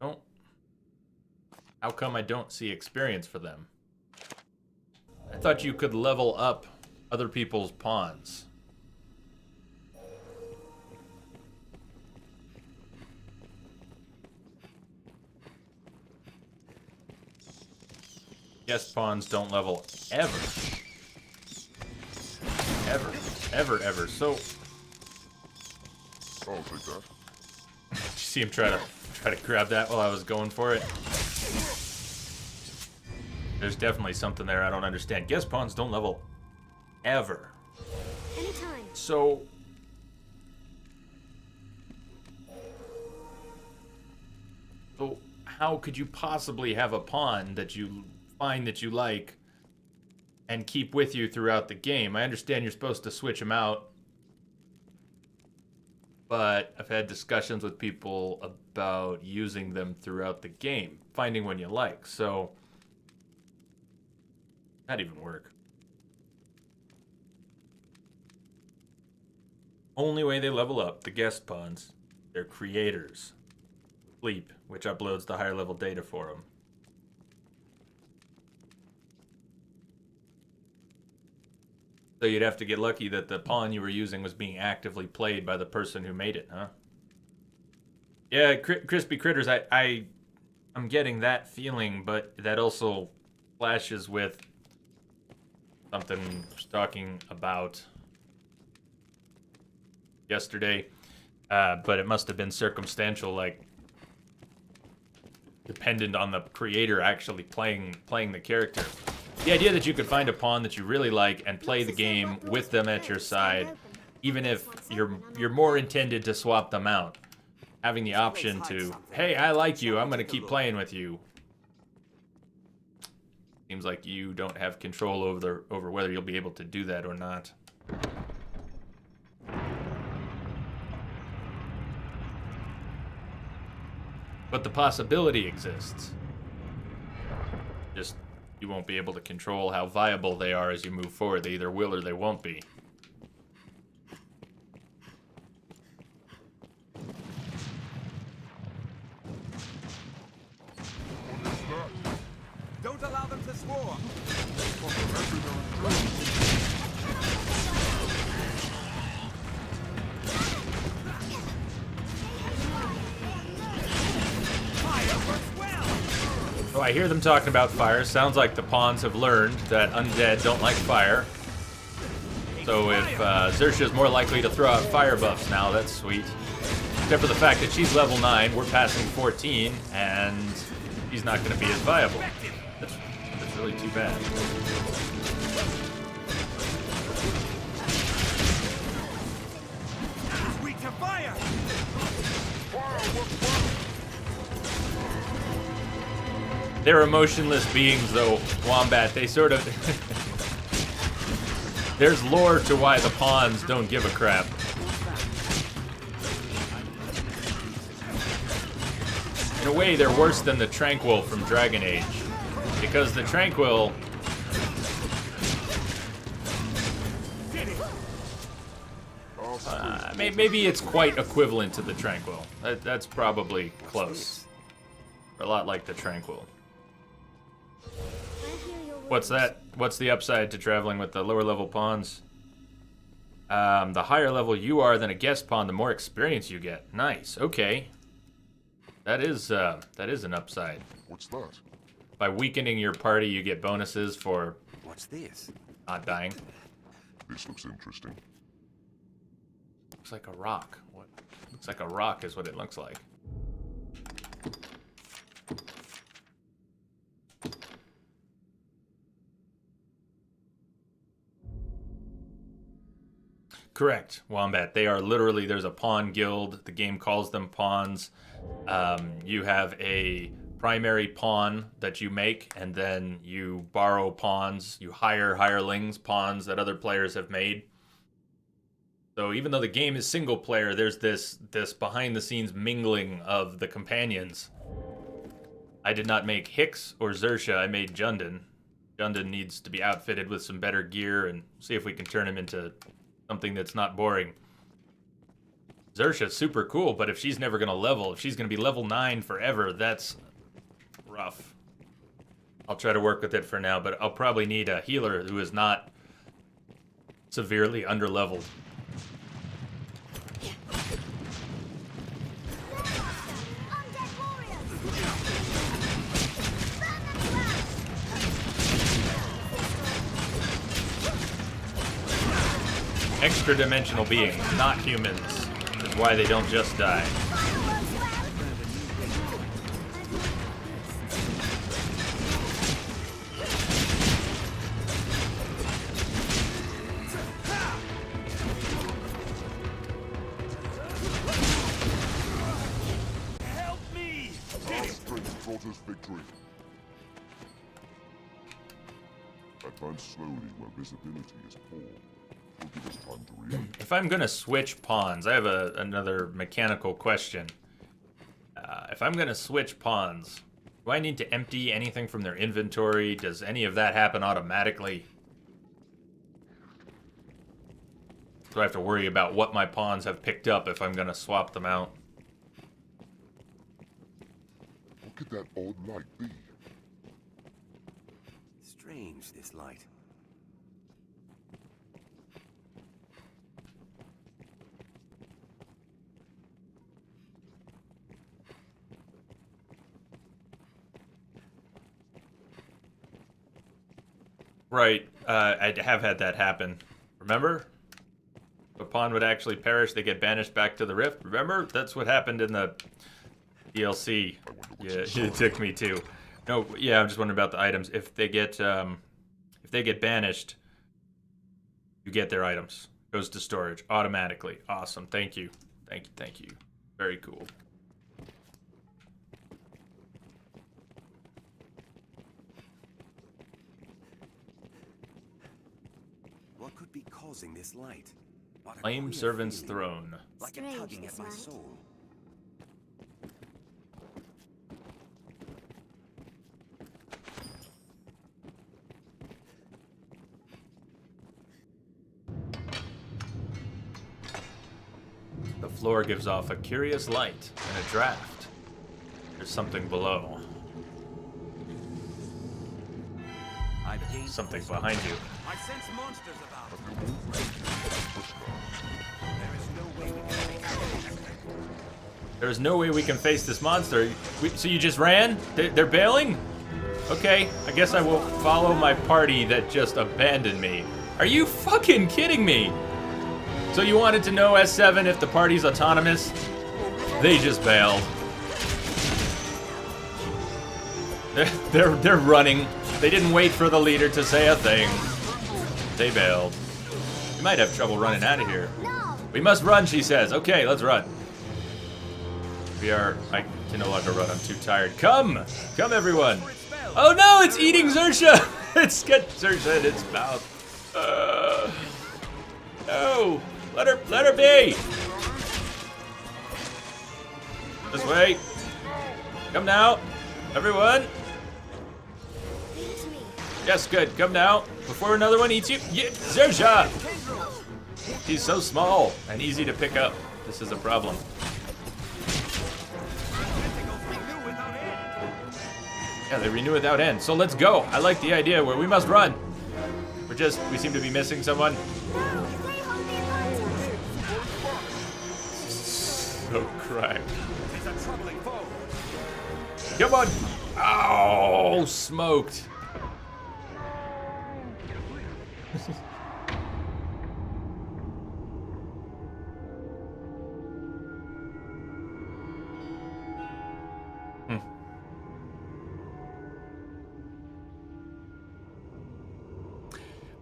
Oh. How come I don't see experience for them? I thought you could level up other people's pawns. Guest pawns don't level ever. Ever. So I'll take that. did you see him try to grab that while I was going for it? There's definitely something there I don't understand. Guest pawns don't level ever. Anytime. So how could you possibly have a pawn that you find that you like and keep with you throughout the game? I understand you're supposed to switch them out, but I've had discussions with people about using them throughout the game, finding one you like. So that even work? Only way they level up, the guest pawns, their creators. Sleep, which uploads the higher level data for them. So you'd have to get lucky that the pawn you were using was being actively played by the person who made it, huh? Yeah, Crispy Critters, I'm getting that feeling, but that also clashes with something I was talking about yesterday. But it must have been circumstantial, like dependent on the creator actually playing the character. The idea that you could find a pawn that you really like and play the game with them at your side, even if you're more intended to swap them out. Having the option to, hey, I like you, I'm going to keep playing with you. Seems like you don't have control over whether you'll be able to do that or not. But the possibility exists. Just, you won't be able to control how viable they are as you move forward. They either will or they won't be. Don't allow them to swarm. Oh, I hear them talking about fire. Sounds like the pawns have learned that undead don't like fire. So if Xersha's more likely to throw out fire buffs now, that's sweet. Except for the fact that she's level 9, we're passing 14, and she's not going to be as viable. That's really too bad. Weak to fire. They're emotionless beings, though, Wombat. They sort of... There's lore to why the pawns don't give a crap. In a way, they're worse than the Tranquil from Dragon Age. Because the Tranquil... maybe it's quite equivalent to the Tranquil. That's probably close. A lot like the Tranquil. What's that? What's the upside to traveling with the lower level pawns? The higher level you are than a guest pawn, the more experience you get. Nice. Okay. That is an upside. What's that? By weakening your party, you get bonuses for... What's this? Not dying. This looks interesting. Looks like a rock. What? Looks like a rock is what it looks like. Correct, Wombat. They are literally, there's a pawn guild. The game calls them pawns. You have a primary pawn that you make, and then you borrow pawns. You hire hirelings, pawns that other players have made. So even though the game is single player, there's this behind-the-scenes mingling of the companions. I did not make Hicks or Xersha. I made Jundin. Jundin needs to be outfitted with some better gear, and see if we can turn him into something that's not boring. Xersha's super cool, but if she's never going to level, if she's going to be level 9 forever, that's rough. I'll try to work with it for now, but I'll probably need a healer who is not severely underleveled. Extra-dimensional beings, not humans, is why they don't just die. Help me! Our strength brought us victory. Advance slowly where visibility is poor. Will give us time to react. If I'm gonna switch pawns, I have another mechanical question. If I'm gonna switch pawns, do I need to empty anything from their inventory? Does any of that happen automatically? Do I have to worry about what my pawns have picked up if I'm gonna swap them out? What could that odd light be? Strange, this light. Right, I have had that happen. Remember? If a pawn would actually perish, they get banished back to the rift. Remember? That's what happened in the DLC. Yeah, it took me too. No, yeah, I'm just wondering about the items. If they get banished, you get their items. Goes to storage automatically. Awesome. Thank you. Thank you. Very cool. What could be causing this light? But a Flame queer Servant's feeling, Throne. like a Strange, tugging at this my light. soul. The floor gives off a curious light and a draft. There's something below. Something behind you. I sense monsters about. There is no way we can face this monster. So you just ran? They're bailing? Okay, I guess I will follow my party that just abandoned me. Are you fucking kidding me? So you wanted to know, S7, if the party's autonomous? They just bailed. They're running. They didn't wait for the leader to say a thing. They bailed. We might have trouble running out of here. We must run, she says. Okay, let's run. I can no longer run. I'm too tired. Come! Come, everyone! Oh no, it's eating Zersha! It's got Zersha in its mouth. No! Let her be! This way. Come now, everyone. Yes, good. Come now. Before another one eats you. Yeah, Zersha! He's so small and easy to pick up. This is a problem. Yeah, they renew without end. So let's go. I like the idea where we must run. We seem to be missing someone. So cracked. Come on. Oh, smoked.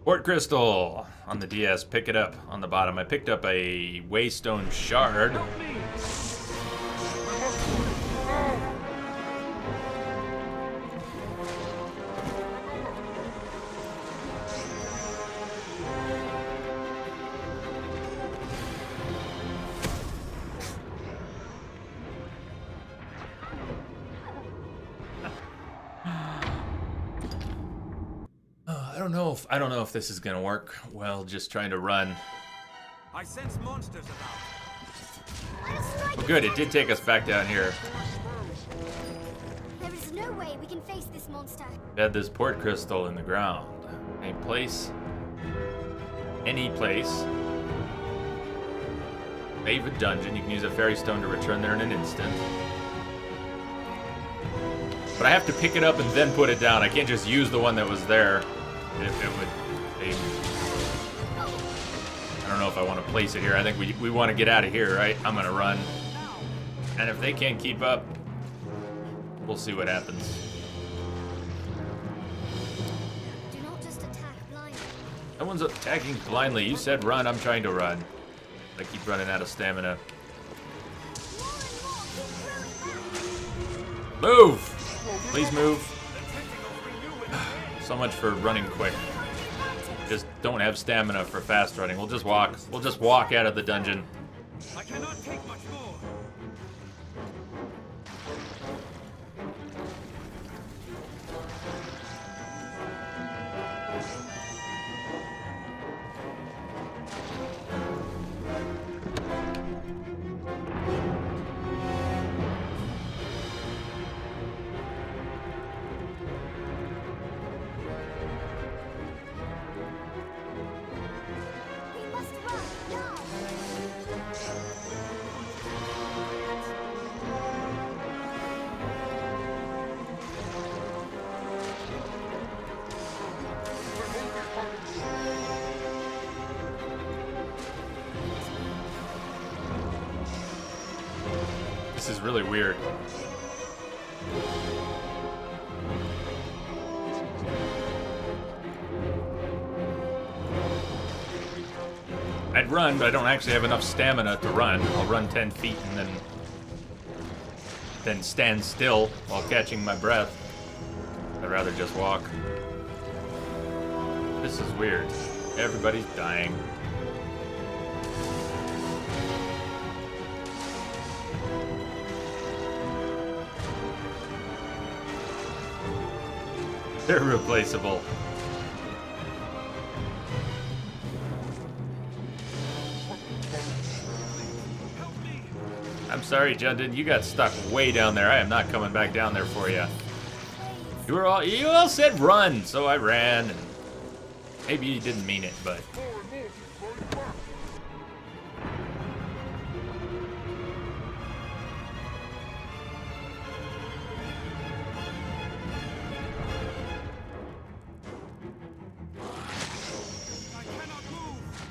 Port Crystal on the DS. Pick it up on the bottom. I picked up a Waystone Shard. I don't know if this is gonna work well, just trying to run. I sense monsters about. Good, it did take us back down here. There is no way we can face this monster. We had this port crystal in the ground. Any place. Save a dungeon. You can use a fairy stone to return there in an instant. But I have to pick it up and then put it down. I can't just use the one that was there. It would. I don't know if I want to place it here. I think we want to get out of here, right? I'm gonna run. And if they can't keep up, we'll see what happens. Do not just attack blindly. No one's attacking blindly. You said run. I'm trying to run. I keep running out of stamina. Move! Please move. So much for running quick. Just don't have stamina for fast running. We'll just walk. We'll just walk out of the dungeon. I cannot take much more. This is really weird. I'd run, but I don't actually have enough stamina to run. I'll run 10 feet and then stand still while catching my breath. I'd rather just walk. This is weird. Everybody's dying. They're replaceable. I'm sorry, Jundin. You got stuck way down there. I am not coming back down there for you. You all said run, so I ran. And maybe you didn't mean it, but.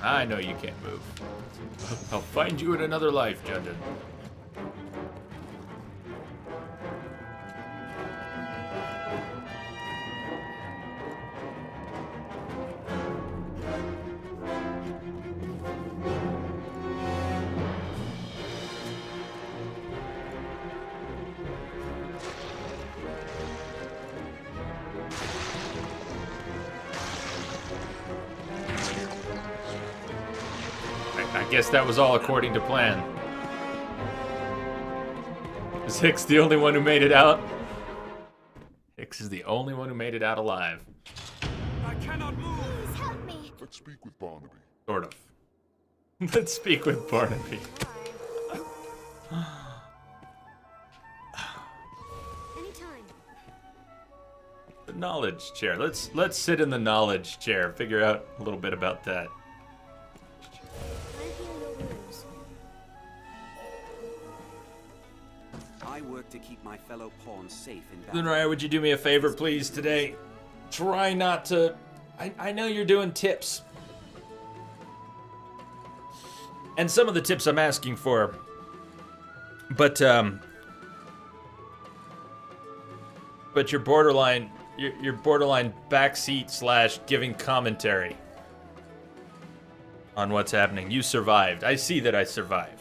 I know you can't move. I'll find you in another life, Jundin. I guess that was all according to plan. Is Hicks the only one who made it out? Hicks is the only one who made it out alive. I cannot move. Please help me. Let's speak with Barnaby. Sort of. Let's speak with Barnaby. Anytime. The knowledge chair. Let's sit in the knowledge chair. Figure out a little bit about that. I work to keep my fellow pawns safe in battle. Then Raya, would you do me a favor, please, today? Try not to... I know you're doing tips. And some of the tips I'm asking for. But you're borderline... You're borderline backseat / giving commentary on what's happening. You survived. I see that I survived.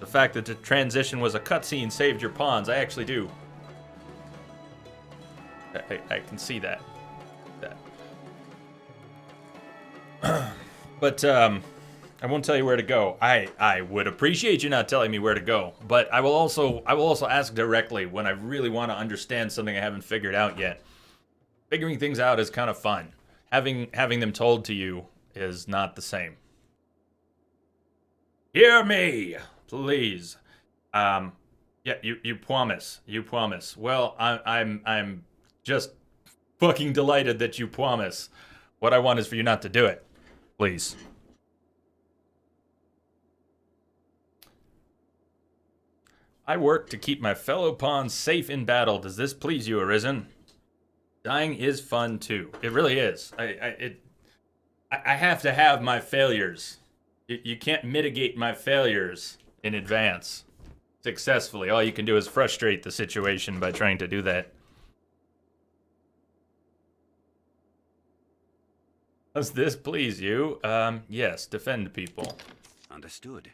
The fact that the transition was a cutscene saved your pawns. I actually do. I can see that. But I won't tell you where to go. I would appreciate you not telling me where to go. But I will also ask directly when I really want to understand something I haven't figured out yet. Figuring things out is kind of fun. Having them told to you is not the same. Hear me! Please. Yeah, you promise. You promise. Well, I'm just fucking delighted that you promise. What I want is for you not to do it. Please. I work to keep my fellow pawns safe in battle. Does this please you, Arisen? Dying is fun too. It really is. I have to have my failures. You can't mitigate my failures in advance successfully. All you can do is frustrate the situation by trying to do that. Does this please you? Yes, defend people. Understood.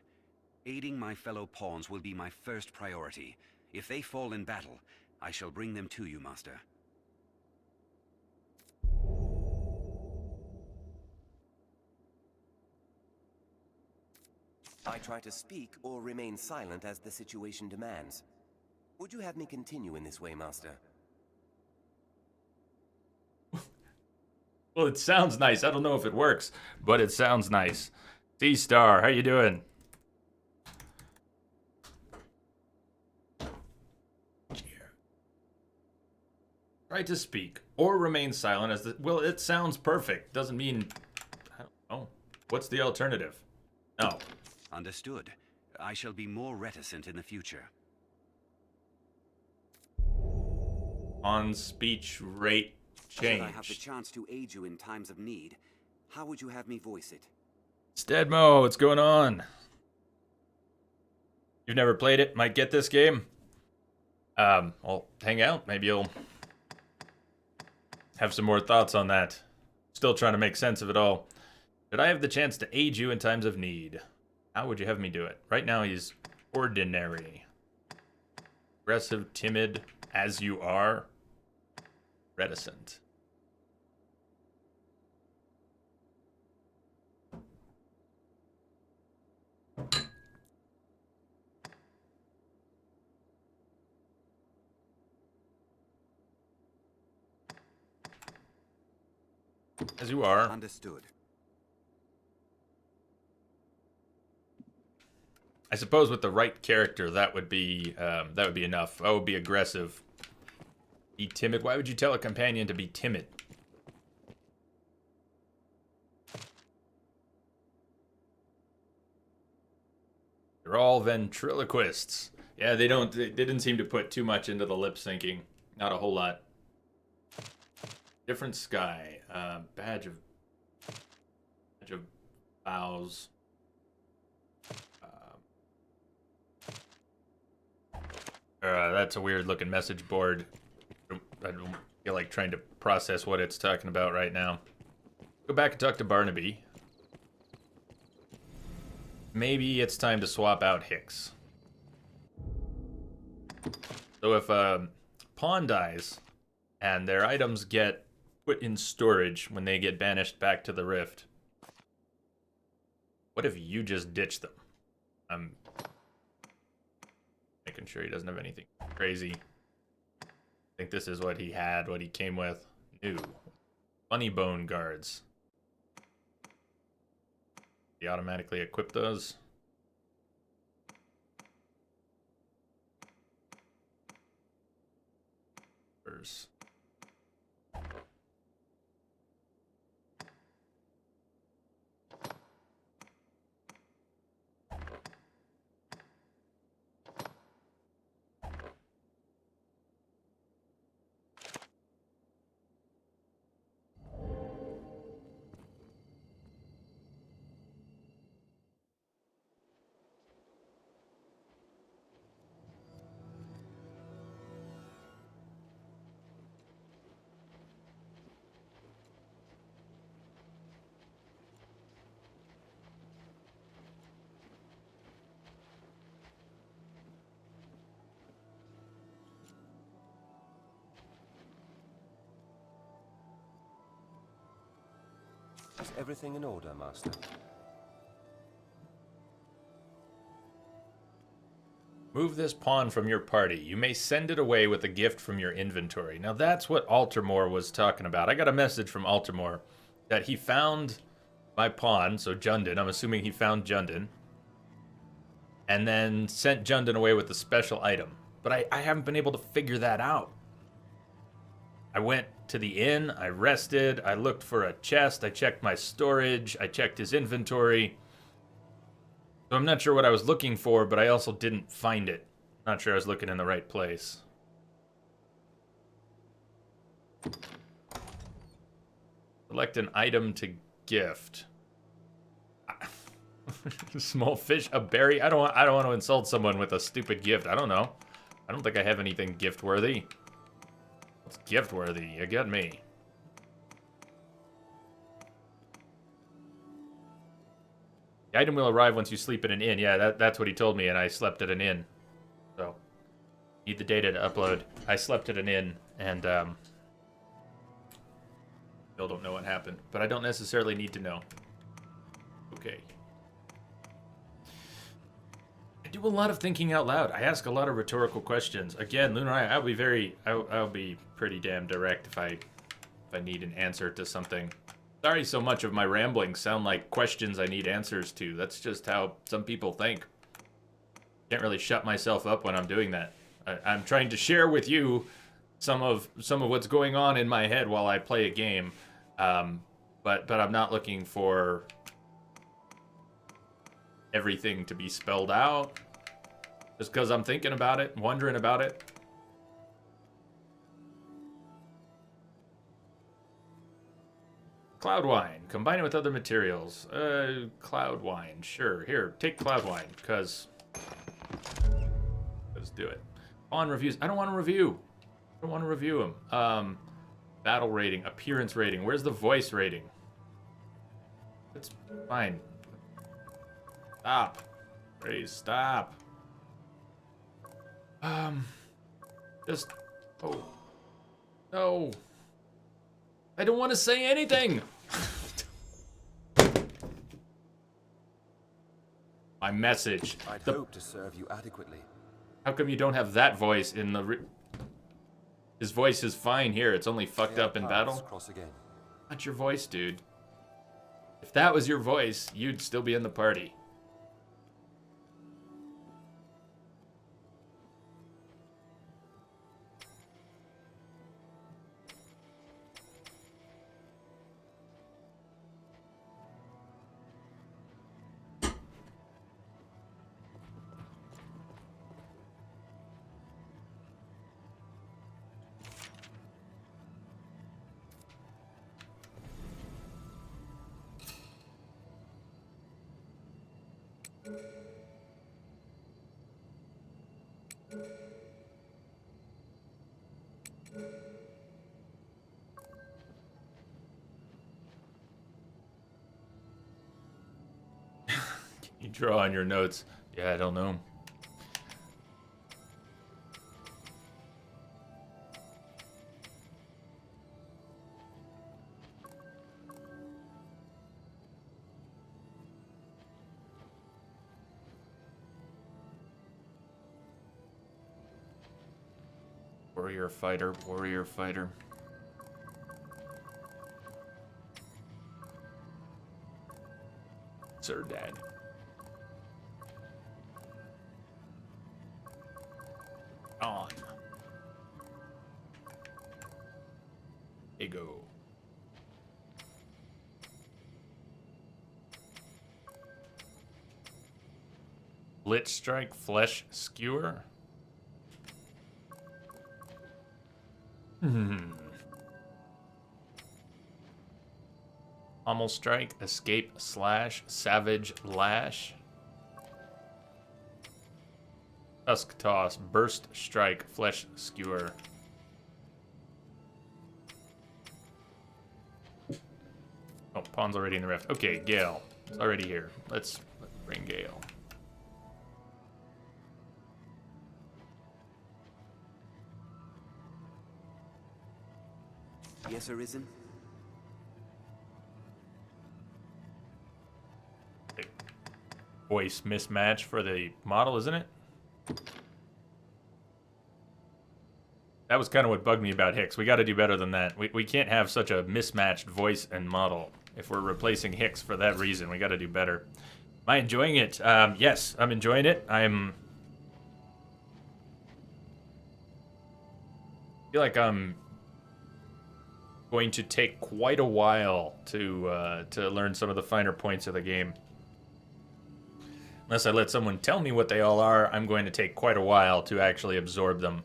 Aiding my fellow pawns will be my first priority. If they fall in battle, I shall bring them to you, Master. I try to speak or remain silent as the situation demands. Would you have me continue in this way, Master? Well, it sounds nice. I don't know if it works, but it sounds nice. C-Star, how you doing? Try to speak or remain silent as the... Well, it sounds perfect. Doesn't mean... I don't know. What's the alternative? No. Understood. I shall be more reticent in the future. On speech rate change. Should I have the chance to aid you in times of need, how would you have me voice it? Stedmo, what's going on? You've never played it? Might get this game? Well, hang out. Maybe you'll have some more thoughts on that. Still trying to make sense of it all. Should I have the chance to aid you in times of need? How would you have me do it? Right now he's ordinary. Aggressive, timid, as you are. Reticent. As you are. Understood. suppose with the right character, that would be enough. I would be aggressive. Be timid. Why would you tell a companion to be timid? They're all ventriloquists. Yeah, they didn't seem to put too much into the lip syncing. Not a whole lot. Different sky. Badge of vows. That's a weird looking message board. I don't feel like trying to process what it's talking about right now. Go back and talk to Barnaby. Maybe it's time to swap out Hicks. So if a pawn dies and their items get put in storage when they get banished back to the Rift, what if you just ditch them? I'm making sure he doesn't have anything crazy. I think this is what he had, what he came with. New. Funny bone guards. He automatically equip those. First. Is everything in order, Master? Move this pawn from your party. You may send it away with a gift from your inventory. Now that's what Altamore was talking about. I got a message from Altamore that he found my pawn, so Jundin. I'm assuming he found Jundin. And then sent Jundin away with a special item. But I haven't been able to figure that out. I went to the inn, I rested, I looked for a chest, I checked my storage, I checked his inventory. So I'm not sure what I was looking for, but I also didn't find it. Not sure I was looking in the right place. Select an item to gift. Small fish, a berry. I don't want to insult someone with a stupid gift. I don't know. I don't think I have anything gift worthy. What's gift worthy? You got me. The item will arrive once you sleep in an inn. Yeah, that's what he told me, and I slept at an inn. So, need the data to upload. I slept at an inn, and still don't know what happened. But I don't necessarily need to know. Okay. I do a lot of thinking out loud. I ask a lot of rhetorical questions. Again, Lunar, I'll be pretty damn direct if I need an answer to something. Sorry, so much of my ramblings sound like questions I need answers to. That's just how some people think. Can't really shut myself up when I'm doing that. I'm trying to share with you some of what's going on in my head while I play a game, but I'm not looking for everything to be spelled out just because I'm thinking about it, wondering about it. Cloud wine. Combine it with other materials. Cloud wine. Sure. Here, take cloud wine, because let's do it. On reviews. I don't want to review. I don't want to review them. Battle rating. Appearance rating. Where's the voice rating? It's fine. Stop. Please stop. Just. Oh. No. I don't want to say anything. My message. I'd hope to serve you adequately. How come you don't have that voice in the... His voice is fine here. It's only fucked up in battle. Cross again. Not your voice, dude. If that was your voice, you'd still be in the party. You draw on your notes. Yeah, I don't know. Warrior fighter, warrior fighter. Sir Dad. On. Ego. Blitz strike, flesh skewer. Pommel strike, escape slash, savage lash. Tusk toss, burst strike, flesh skewer. Oh, pawn's already in the rift. Okay, Gale. It's already here. Let's bring Gale. Yes, Arisen? Voice mismatch for the model, isn't it? That was kind of what bugged me about Hicks. We got to do better than that. We can't have such a mismatched voice and model. If we're replacing Hicks for that reason, we got to do better. Am I enjoying it? Yes, I'm enjoying it. I feel like I'm going to take quite a while to learn some of the finer points of the game. Unless I let someone tell me what they all are, I'm going to take quite a while to actually absorb them.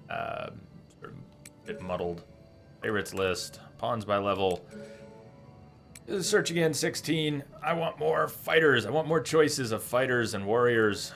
Sort of a bit muddled. Favorites list. Pawns by level. Search again, 16. I want more fighters. I want more choices of fighters and warriors.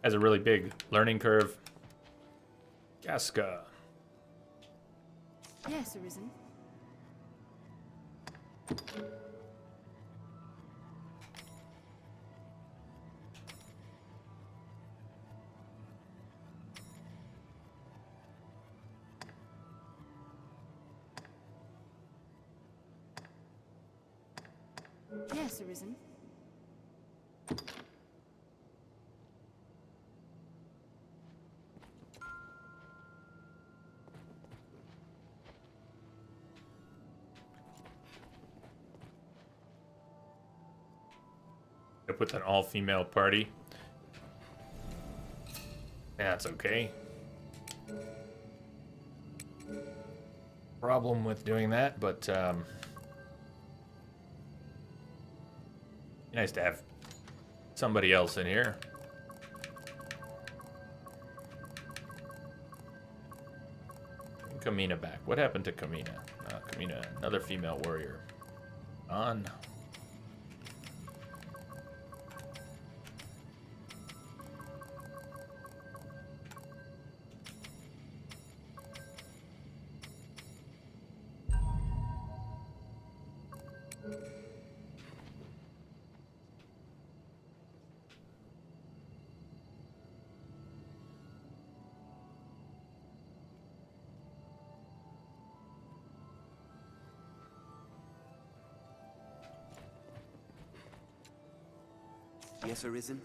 Has a really big learning curve. Casca. Yes, Arisen. Yes, Arisen. I put an all-female party. That's okay. Problem with doing that, but nice to have somebody else in here. Kamina back. What happened to Kamina? Kamina, another female warrior. On. Yes, Arisen?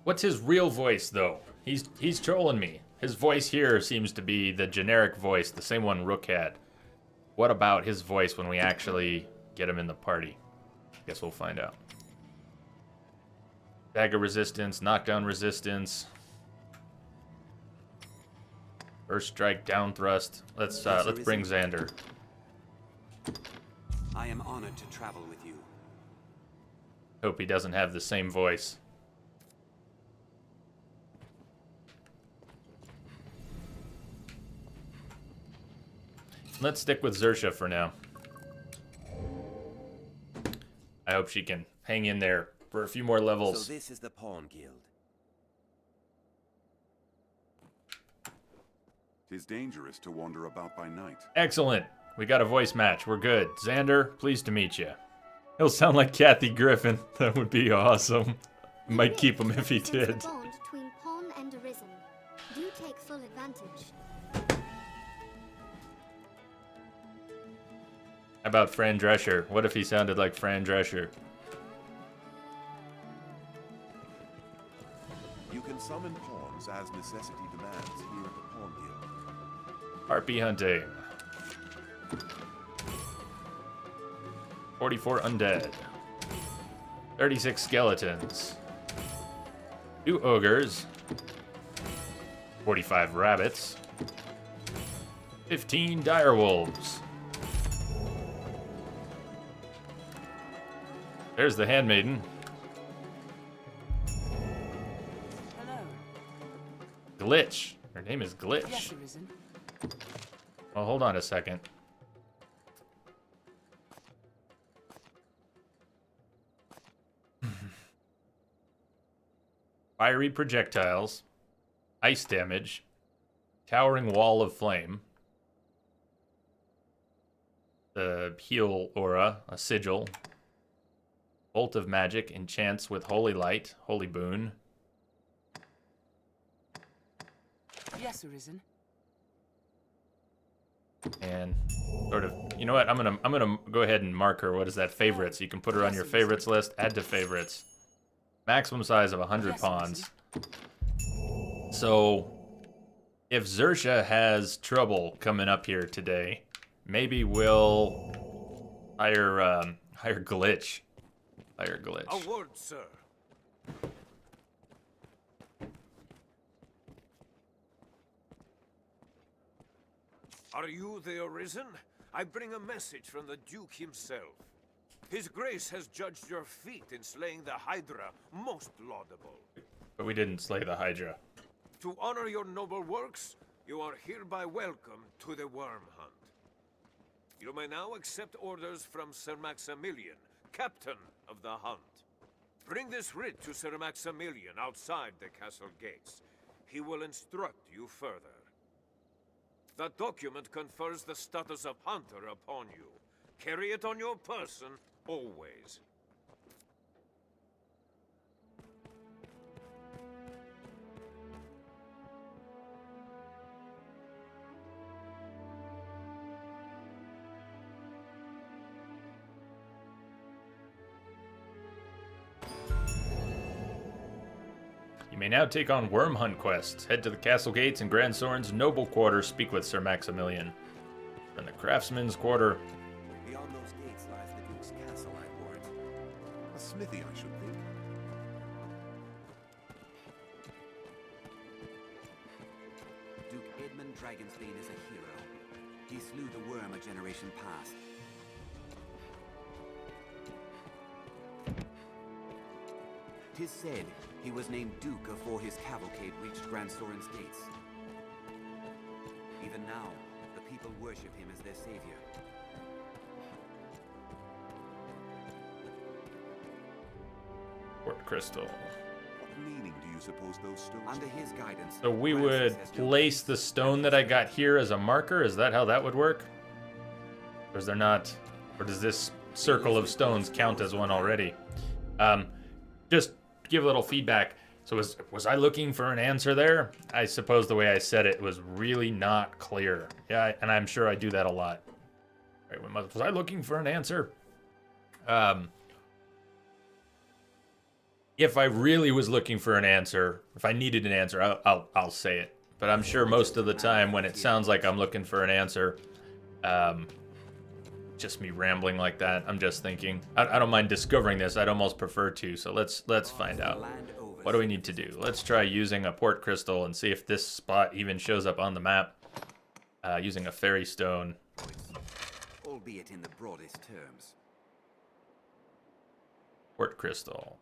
What's his real voice, though? He's trolling me. His voice here seems to be the generic voice, the same one Rook had. What about his voice when we actually get him in the party? Guess we'll find out. Dagger resistance, knockdown resistance. First strike, down thrust. Let's bring Xander. I am honored to travel with you. Hope he doesn't have the same voice. Let's stick with Xersha for now. I hope she can hang in there for a few more levels. So this is the Pawn Guild. 'Tis dangerous to wander about by night. Excellent. We got a voice match. We're good. Xander, pleased to meet you. He'll sound like Kathy Griffin. That would be awesome. Might keep him if he did. The bond between Pawn and Arisen. Do take full advantage. How about Fran Drescher? What if he sounded like Fran Drescher? You can summon pawns as necessity demands here at the Pawn Guild. Harpy hunting. 44 undead. 36 skeletons. 2 ogres. 45 rabbits. 15 direwolves. There's the handmaiden. Hello. Glitch. Her name is Glitch. Yes, Arisen. Well, hold on a second. Fiery projectiles, ice damage, towering wall of flame, the heal aura, a sigil, bolt of magic, enchants with holy light, holy boon. Yes, Arisen. And sort of, you know what? I'm gonna go ahead and mark her. What is that? Favorites. You can put her on your favorites list. Add to favorites. Maximum size of 100 pawns. So, if Xersha has trouble coming up here today, maybe we'll hire Glitch. Hire Glitch. A word, sir. Are you the Arisen? I bring a message from the Duke himself. His Grace has judged your feat in slaying the Hydra most laudable. But we didn't slay the Hydra. To honor your noble works, you are hereby welcome to the Worm Hunt. You may now accept orders from Sir Maximilian, Captain of the Hunt. Bring this writ to Sir Maximilian outside the castle gates. He will instruct you further. The document confers the status of Hunter upon you. Carry it on your person, always. You may now take on Worm Hunt quests. Head to the castle gates and Grand Soren's noble quarter. Speak with Sir Maximilian. In the craftsman's quarter. Beyond those gates lies the Duke's castle, I warrant. A smithy, I should think. Duke Edmund Dragonsbane is a hero. He slew the worm a generation past. Tis said he was named Duke afore his cavalcade reached Grand Soren's gates. Even now, the people worship him as their savior. Port Crystal. What meaning do you suppose those stones Under his guidance. So we Francis would has no place the stone that I got here as a marker? Is that how that would work? Or is there not? Or does this circle of stones count as one already? Just give a little feedback. So was I looking for an answer there? I suppose the way I said it was really not clear. Yeah, and I'm sure I do that a lot. Right, was I looking for an answer? if I really was looking for an answer, if I needed an answer, I'll say it. But I'm sure most of the time when it sounds like I'm looking for an answer, just me rambling like that, I'm just thinking. I don't mind discovering this. I'd almost prefer to. So let's find out. What do we need to do? Let's try using a port crystal and see if this spot even shows up on the map. Using a fairy stone. Albeit in the broadest terms. Port crystal.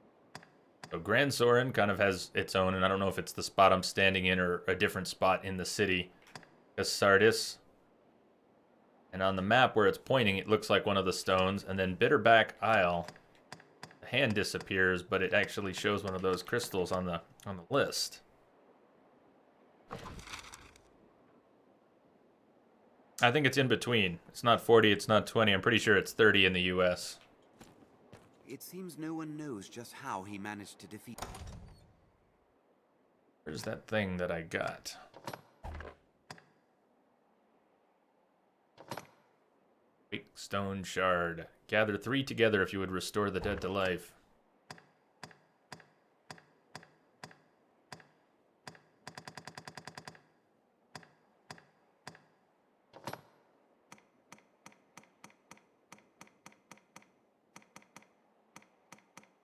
So Grand Soren kind of has its own, and I don't know if it's the spot I'm standing in or a different spot in the city. Sardis. And on the map where it's pointing, it looks like one of the stones. And then Bitterback Isle, the hand disappears, but it actually shows one of those crystals on the list. I think it's in between. It's not 40, it's not 20. I'm pretty sure it's 30 in the US. It seems no one knows just how he managed to defeat. Where's that thing that I got? Big stone shard. Gather 3 together if you would restore the dead to life.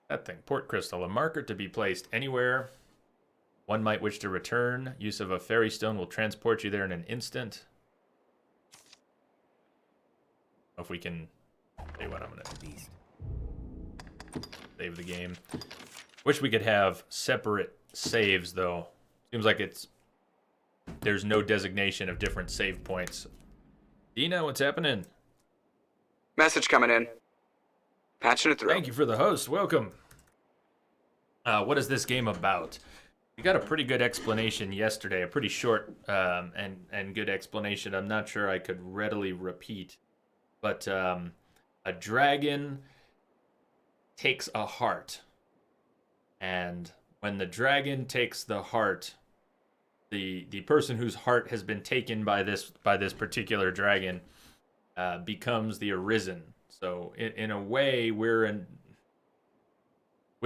That thing, port crystal, a marker to be placed anywhere one might wish to return. Use of a fairy stone will transport you there in an instant. If we can, say what I'm gonna save the game. Wish we could have separate saves though. Seems like there's no designation of different save points. Dina, what's happening? Message coming in. Patching it through. Thank you for the host. Welcome. What is this game about? We got a pretty good explanation yesterday. A pretty short and good explanation. I'm not sure I could readily repeat. But a dragon takes a heart. And when the dragon takes the heart, the person whose heart has been taken by this particular dragon becomes the Arisen. So in a way, we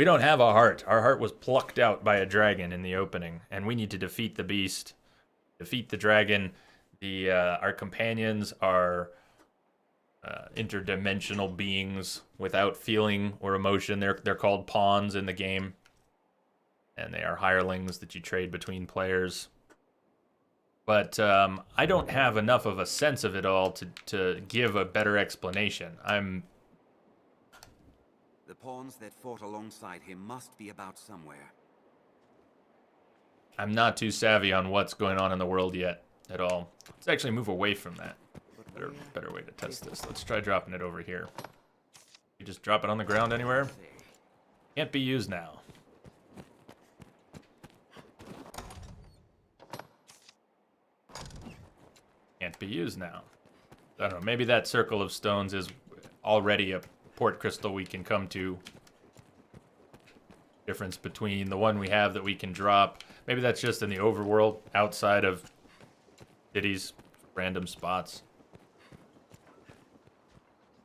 don't have a heart. Our heart was plucked out by a dragon in the opening, and we need to defeat the beast, defeat the dragon. Our companions are interdimensional beings without feeling or emotion. They're called pawns in the game, and they are hirelings that you trade between players. But I don't have enough of a sense of it all to give a better explanation. The pawns that fought alongside him must be about somewhere. I'm not too savvy on what's going on in the world yet at all. Let's actually move away from that. Better way to test this. Let's try dropping it over here. You just drop it on the ground anywhere? Can't be used now. Can't be used now. I don't know, maybe that circle of stones is already a port crystal we can come to. Difference between the one we have that we can drop. Maybe that's just in the overworld, outside of cities, random spots.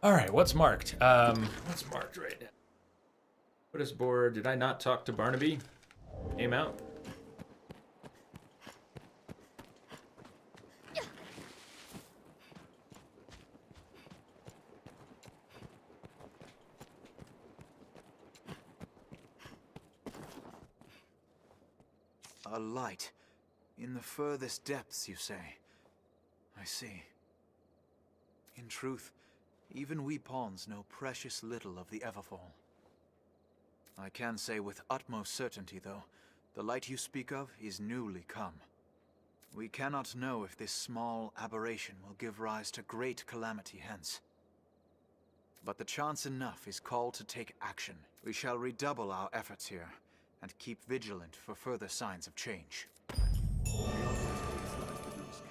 Alright, what's marked? What's marked right now? What is board? Did I not talk to Barnaby? Came out? A light. In the furthest depths, you say? I see. In truth, even we pawns know precious little of the Everfall. I can say with utmost certainty, though, the light you speak of is newly come. We cannot know if this small aberration will give rise to great calamity hence. But the chance enough is called to take action. We shall redouble our efforts here, and keep vigilant for further signs of change.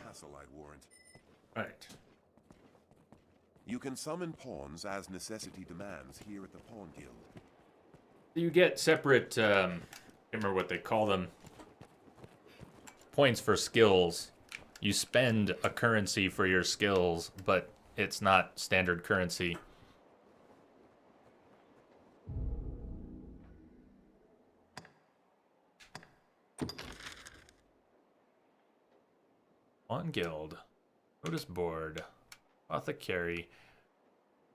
Castle, I'd warrant. Right. You can summon pawns as necessity demands here at the Pawn Guild. You get separate, I can't remember what they call them, points for skills. You spend a currency for your skills, but it's not standard currency. Pawn Guild. Notice board. Apothecary.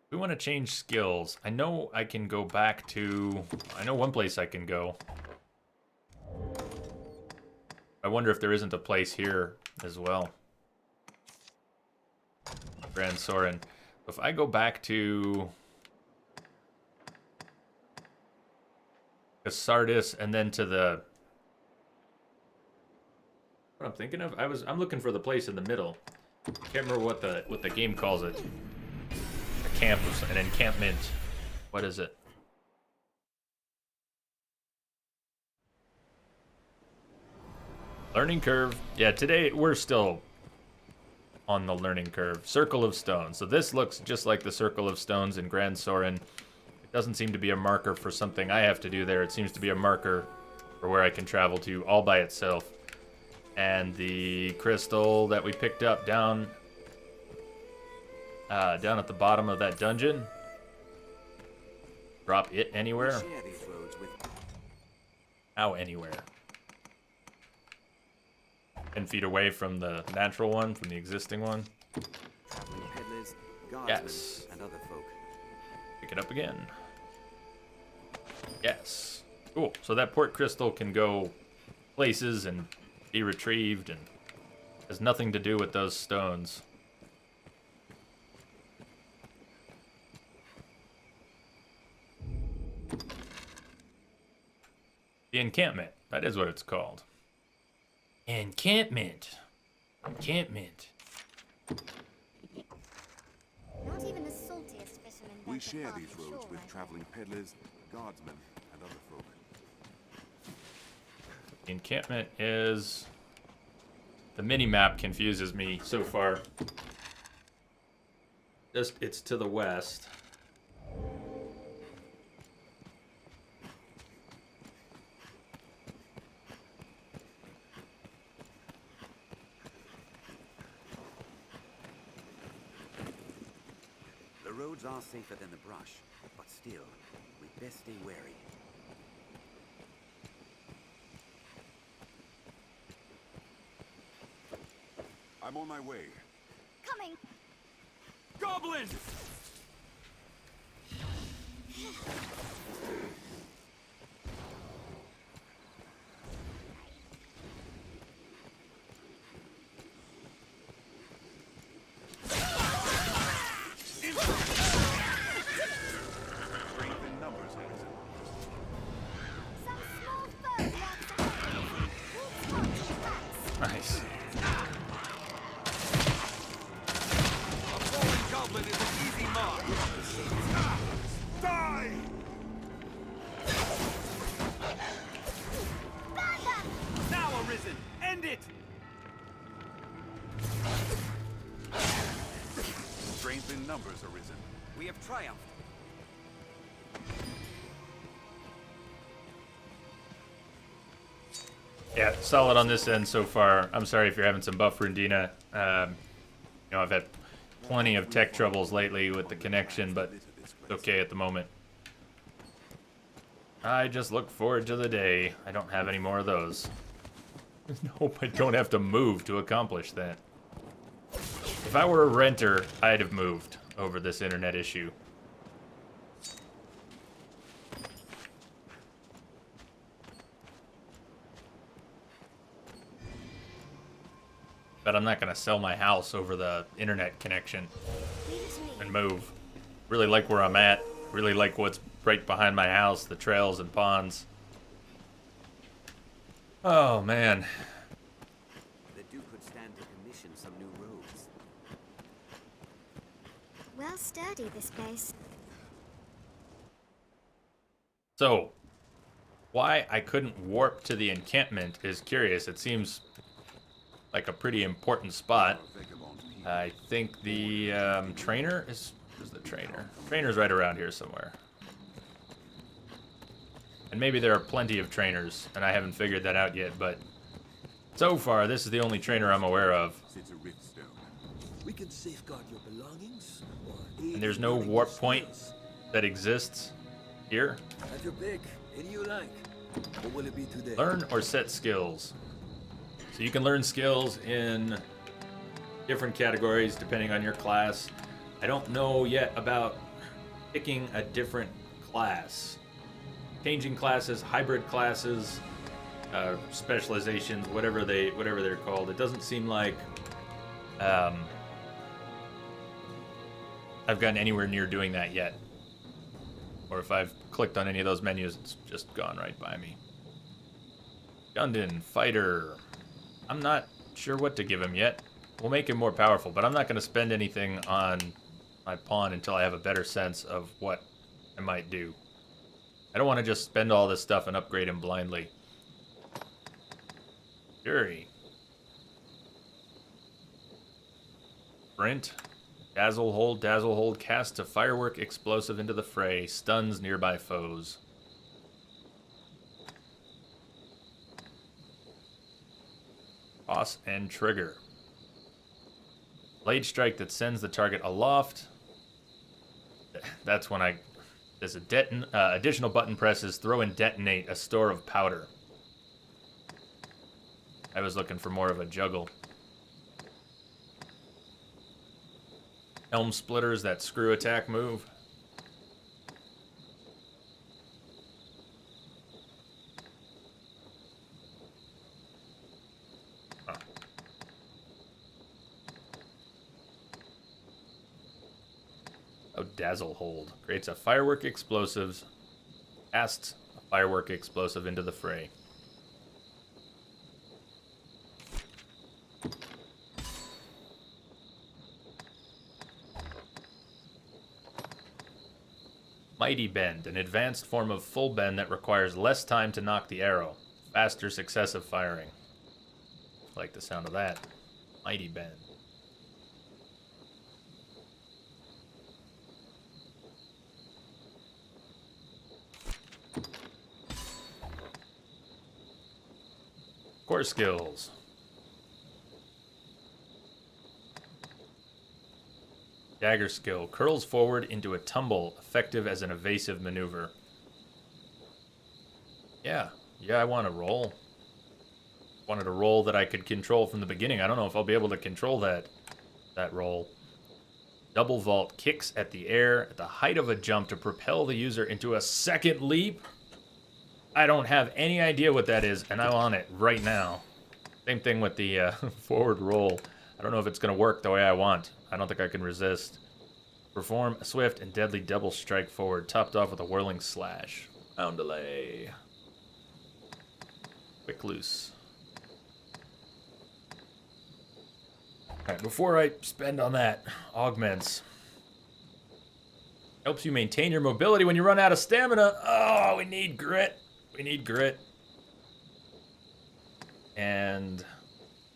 We want to change skills. I know I can go back to... I know one place I can go. I wonder if there isn't a place here as well. Grand Soren. If I go back to... Sardis and then to the... What I'm thinking of? I'm looking for the place in the middle. I can't remember what the game calls it. A camp, an encampment. What is it? Learning curve. Yeah, today we're still on the learning curve. Circle of Stones. So this looks just like the Circle of Stones in Grand Soren. It doesn't seem to be a marker for something I have to do there. It seems to be a marker for where I can travel to all by itself. And the crystal that we picked up down at the bottom of that dungeon. Drop it anywhere? How anywhere? 10 feet away from the natural one, from the existing one. Yes. And other folk. Pick it up again. Yes. Cool. So that port crystal can go places and be retrieved and has nothing to do with those stones. The encampment. That is what it's called. Encampment. Encampment. Not even the saltiest fisherman. We share these roads with traveling peddlers, guardsmen, and other folk. The encampment is... The mini-map confuses me so far. Just, it's to the west. The roads are safer than the brush, but still, we'd best stay wary. I'm on my way. Coming. Goblin! Nice. Die! Now arisen! End it! Strength in numbers arisen. We have triumphed. Yeah, solid on this end so far. I'm sorry if you're having some buffering, Dina. You know, I've had plenty of tech troubles lately with the connection, but it's okay at the moment. I just look forward to the day I don't have any more of those. Hope I don't have to move to accomplish that. If I were a renter, I'd have moved over this internet issue. But I'm not going to sell my house over the internet connection and move. Really like where I'm at. Really like what's right behind my house, the trails and ponds. Oh, man. The Duke could stand to commission some new roads. Well sturdy, this place. So, why I couldn't warp to the encampment is curious. It seems like a pretty important spot. I think the trainer is... Where's the trainer? Trainer's right around here somewhere. And maybe there are plenty of trainers, and I haven't figured that out yet, but so far, this is the only trainer I'm aware of. We can safeguard your belongings. And there's no warp point that exists here. Have your pick. Any you like. What will it be today? Learn or set skills. So you can learn skills in different categories depending on your class. I don't know yet about picking a different class. Changing classes, hybrid classes, specializations, whatever they're called. It doesn't seem like I've gotten anywhere near doing that yet. Or if I've clicked on any of those menus, it's just gone right by me. Gundam, fighter. I'm not sure what to give him yet. We'll make him more powerful, but I'm not going to spend anything on my pawn until I have a better sense of what I might do. I don't want to just spend all this stuff and upgrade him blindly. Fury. Sprint. Dazzle hold, casts a firework explosive into the fray, stuns nearby foes. Toss and trigger. Blade strike that sends the target aloft. That's when there's a additional button presses, throw and detonate a store of powder. I was looking for more of a juggle. Helm splitters, that screw attack move. Huh. Oh, dazzle hold. Creates a firework explosives. Casts a firework explosive into the fray. Mighty Bend, an advanced form of full bend that requires less time to knock the arrow. Faster successive firing. I like the sound of that. Mighty Bend. Core skills. Dagger skill. Curls forward into a tumble, effective as an evasive maneuver. Yeah, I want a roll. Wanted a roll that I could control from the beginning. I don't know if I'll be able to control that roll. Double vault kicks at the air at the height of a jump to propel the user into a second leap. I don't have any idea what that is, and I want it right now. Same thing with the forward roll. I don't know if it's going to work the way I want. I don't think I can resist. Perform a swift and deadly double strike forward, topped off with a whirling slash. Round delay. Quick loose. Alright, before I spend on that, augments. Helps you maintain your mobility when you run out of stamina. Oh, we need grit. We need grit. And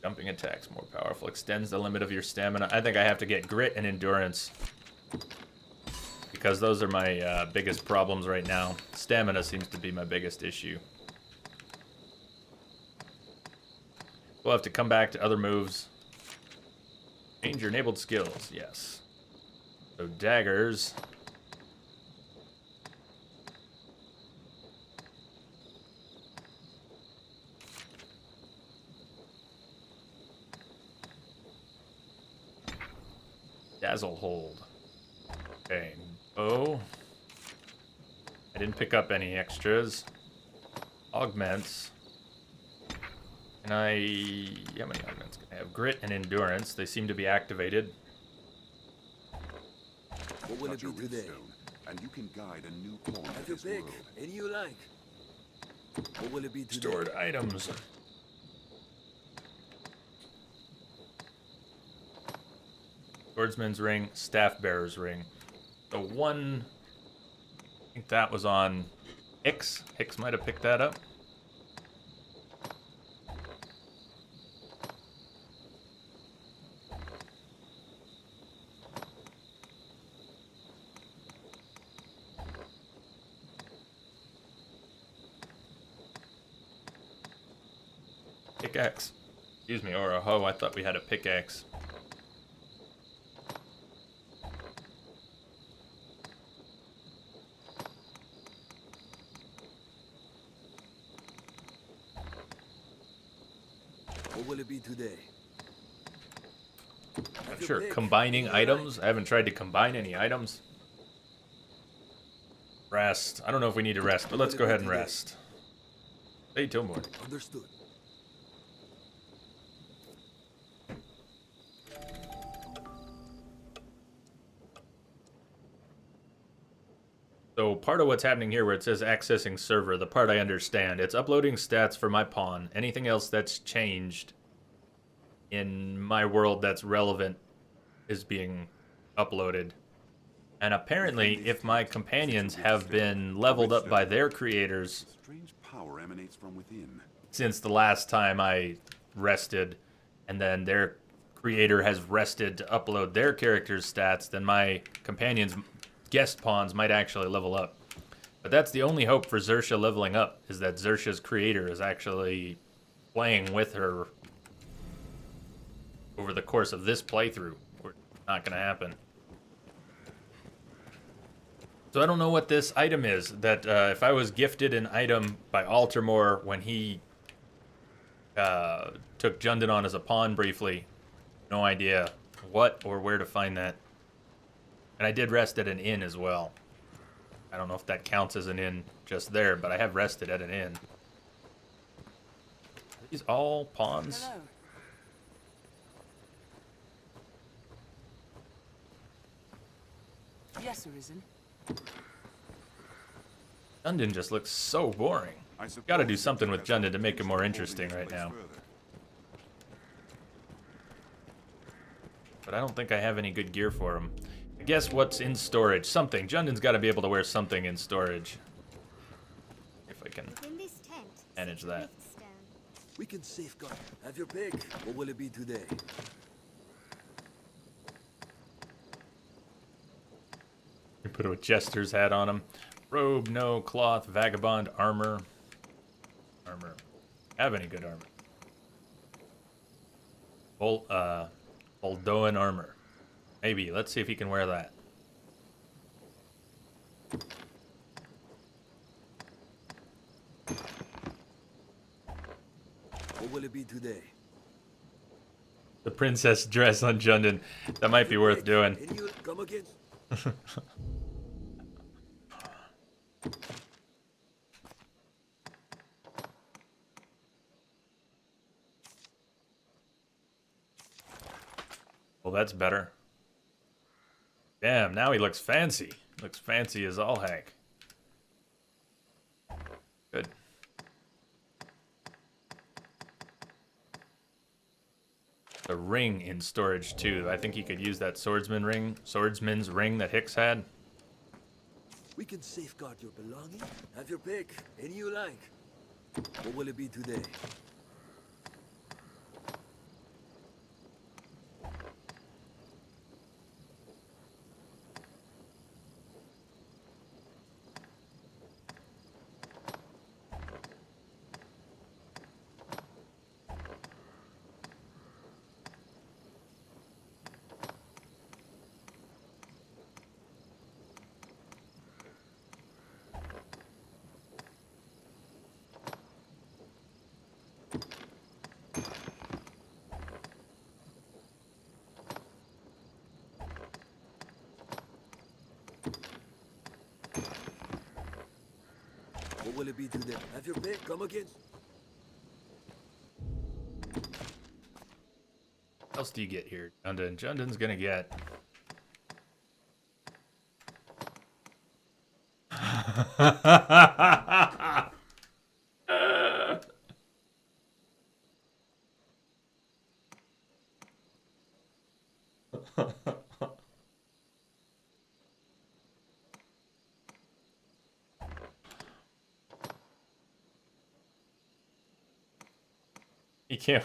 jumping attacks more powerful. Extends the limit of your stamina. I think I have to get grit and endurance. Because those are my biggest problems right now. Stamina seems to be my biggest issue. We'll have to come back to other moves. Change your enabled skills. Yes. So daggers. Dazzle hold. Okay, bow. I didn't pick up any extras. Augments. Can I... How many augments can I have? Grit and endurance. They seem to be activated. What will it be today? And you can guide a new pawn I to feel this big. world. Any you like? What will it be today? Stored items. Swordsman's ring, staff bearer's ring. The one, I think that was on Hicks. Hicks might have picked that up. Pickaxe. Excuse me, or a hoe. I thought we had a pickaxe. What will it be today? Sure, combining items. I haven't tried to combine any items. Rest. I don't know if we need to rest, but let's go ahead and rest. Stay till morning. Understood. So part of what's happening here where it says accessing server, the part I understand, it's uploading stats for my pawn. Anything else that's changed in my world that's relevant is being uploaded. And apparently, if my companions have been leveled up by their creators Strange power emanates from within. since the last time I rested, and then their creator has rested to upload their character's stats, then my companions' guest pawns might actually level up. But that's the only hope for Xersha leveling up, is that Xersha's creator is actually playing with her over the course of this playthrough. Not going to happen. So I don't know what this item is. That if I was gifted an item by Altamore when he took Jundin on as a pawn briefly, no idea what or where to find that. And I did rest at an inn as well. I don't know if that counts as an inn just there, but I have rested at an inn. Are these all pawns? Hello. Yes, Arisen. Jundin just looks so boring. Gotta do something with Jundin to make him more interesting right now. But I don't think I have any good gear for him. I guess what's in storage? Something. Jundin's got to be able to wear something in storage. If I can manage that. We can safeguard. Have your pick. What will it be today? You put a jester's hat on him. Robe, no. Cloth, vagabond, armor. Armor. Have any good armor? Boldoan armor. Maybe. Let's see if he can wear that. What will it be today? The princess dress on Jundin. That might be worth doing. Can you come again? Well, that's better. Damn, now he looks fancy. Looks fancy as all heck. Good. The ring in storage too. I think he could use that swordsman's ring that Hicks had. We can safeguard your belongings. Have your pick. Any you like. What will it be today? What will it be today? Have your pick. Come again. What else do you get here, Jundin? Jundin's gonna get...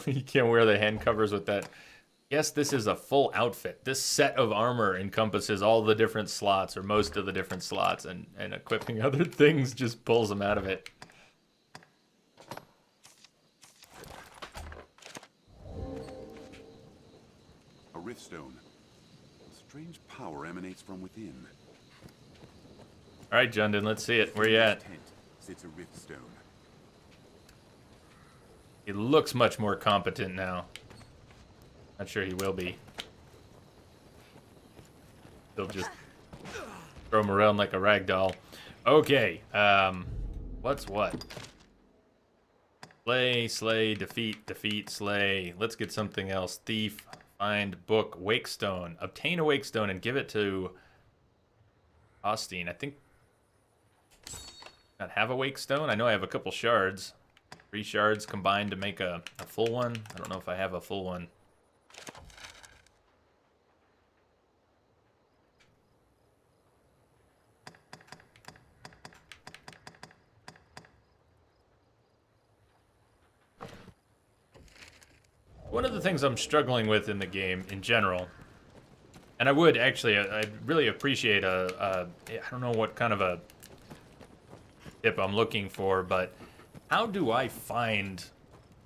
You can't wear the hand covers with that. Yes, this is a full outfit. This set of armor encompasses all the different slots, or most of the different slots, and equipping other things just pulls them out of it. A riftstone. A strange power emanates from within. All right, Jundin, let's see it. Where you at? Tent sits a riftstone. He looks much more competent now. Not sure he will be. They'll just throw him around like a rag doll. Okay, what's what? Slay, defeat, slay. Let's get something else. Thief, find, book, wakestone. Obtain a wakestone and give it to Austin. I think not have a wakestone. I know I have a couple shards. 3 shards combined to make a full one. I don't know if I have a full one. One of the things I'm struggling with in the game in general, and I would actually, I'd really appreciate I don't know what kind of a tip I'm looking for, but how do I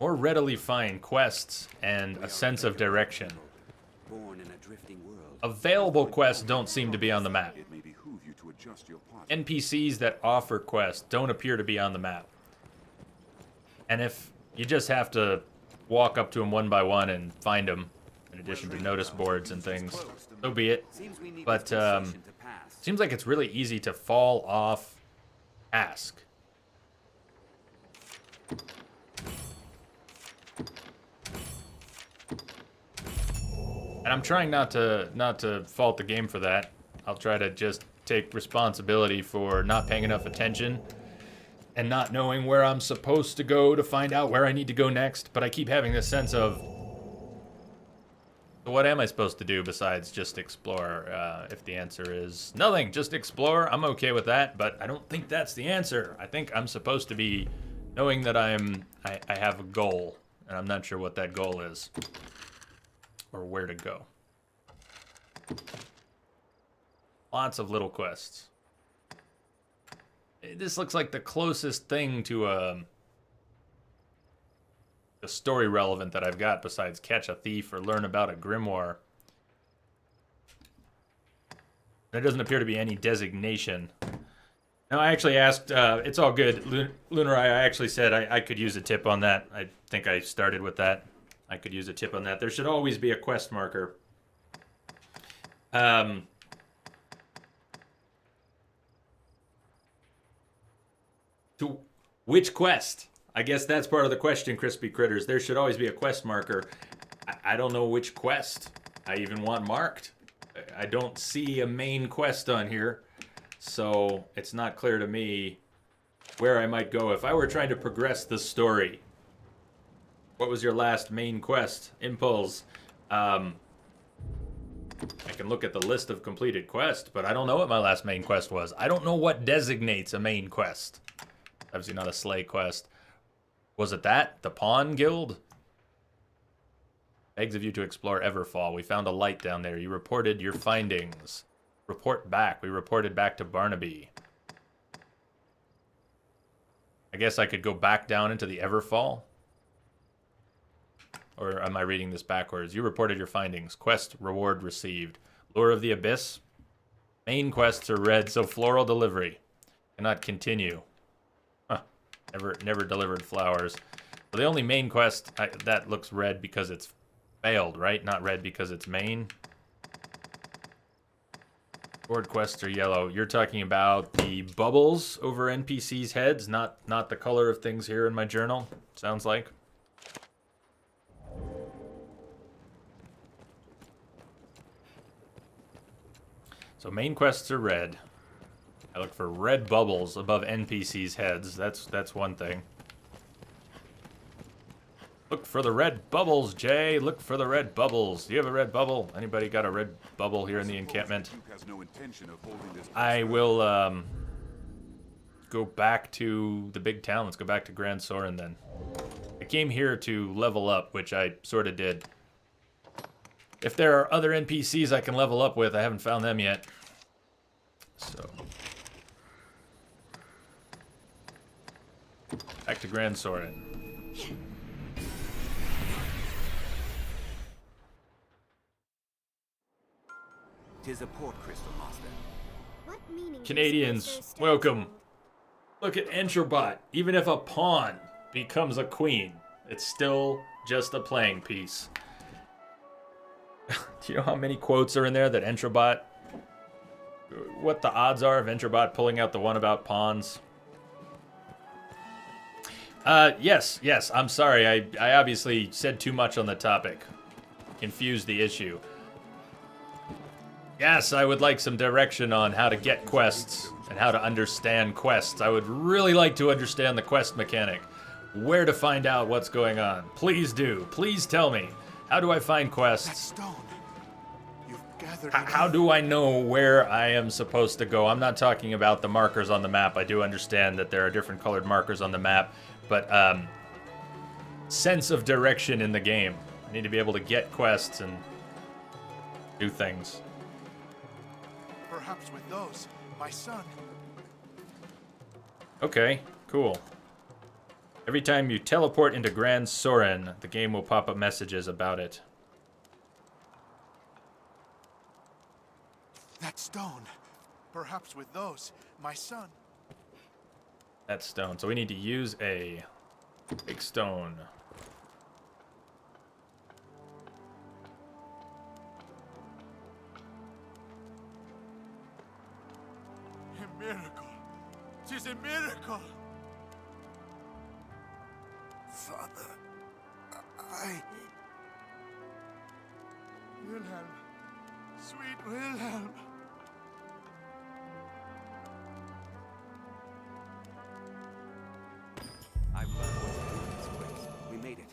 more readily find quests and a sense of direction? Available quests don't seem to be on the map. NPCs that offer quests don't appear to be on the map. And if you just have to walk up to them one by one and find them, in addition to notice boards and things, so be it. But seems like it's really easy to fall off task. And I'm trying not to fault the game for that. I'll try to just take responsibility for not paying enough attention and not knowing where I'm supposed to go to find out where I need to go next. But I keep having this sense of, what am I supposed to do besides just explore? If the answer is nothing, just explore, I'm okay with that. But I don't think that's the answer. I think I'm supposed to be knowing that I have a goal, and I'm not sure what that goal is or where to go. Lots of little quests. This looks like the closest thing to a story relevant that I've got besides catch a thief or learn about a grimoire. There doesn't appear to be any designation. Now, I actually asked, it's all good. Lunar, I actually said I could use a tip on that. I think I started with that. I could use a tip on that. There should always be a quest marker. To which quest? I guess that's part of the question, Crispy Critters. There should always be a quest marker. I don't know which quest I even want marked. I don't see a main quest on here, so it's not clear to me where I might go. If I were trying to progress the story, what was your last main quest? Impulse. I can look at the list of completed quests, but I don't know what my last main quest was. I don't know what designates a main quest. Obviously not a slay quest. Was it that? The Pawn Guild? Begs of you to explore Everfall. We found a light down there. You reported your findings. Report back. We reported back to Barnaby. I guess I could go back down into the Everfall? Or am I reading this backwards? You reported your findings. Quest reward received. Lure of the Abyss. Main quests are red, so floral delivery. Cannot continue. Huh. Never delivered flowers. So the only main quest that looks red because it's failed, right? Not red because it's main. Board quests are yellow. You're talking about the bubbles over NPCs' heads, not the color of things here in my journal. Sounds like. So main quests are red. I look for red bubbles above NPCs' heads. That's one thing. Look for the red bubbles, Jay. Look for the red bubbles. Do you have a red bubble? Anybody got a red bubble here in the encampment? I will go back to the big town. Let's go back to Grand Soren then. I came here to level up, which I sort of did. If there are other NPCs I can level up with, I haven't found them yet. So. Back to Grand Soren. 'Tis a port crystal, master. What meaning Canadians, welcome. Look at Entrobot. Even if a pawn becomes a queen, it's still just a playing piece. Do you know how many quotes are in there that Entrobot what the odds are of Venturebot pulling out the one about pawns. Yes, I'm sorry. I obviously said too much on the topic. Confused the issue. Yes, I would like some direction on how to get quests and how to understand quests. I would really like to understand the quest mechanic. Where to find out what's going on. Please do. Please tell me. How do I find quests? How do I know where I am supposed to go? I'm not talking about the markers on the map. I do understand that there are different colored markers on the map, but sense of direction in the game. I need to be able to get quests and do things. Perhaps with those, my son. Okay, cool. Every time you teleport into Grand Soren, the game will pop up messages about it. That stone. Perhaps with those, my son. That stone. So we need to use a big stone. A miracle. 'Tis a miracle. Father, I... Wilhelm. Sweet Wilhelm. I've learned what to do in this place. We made it.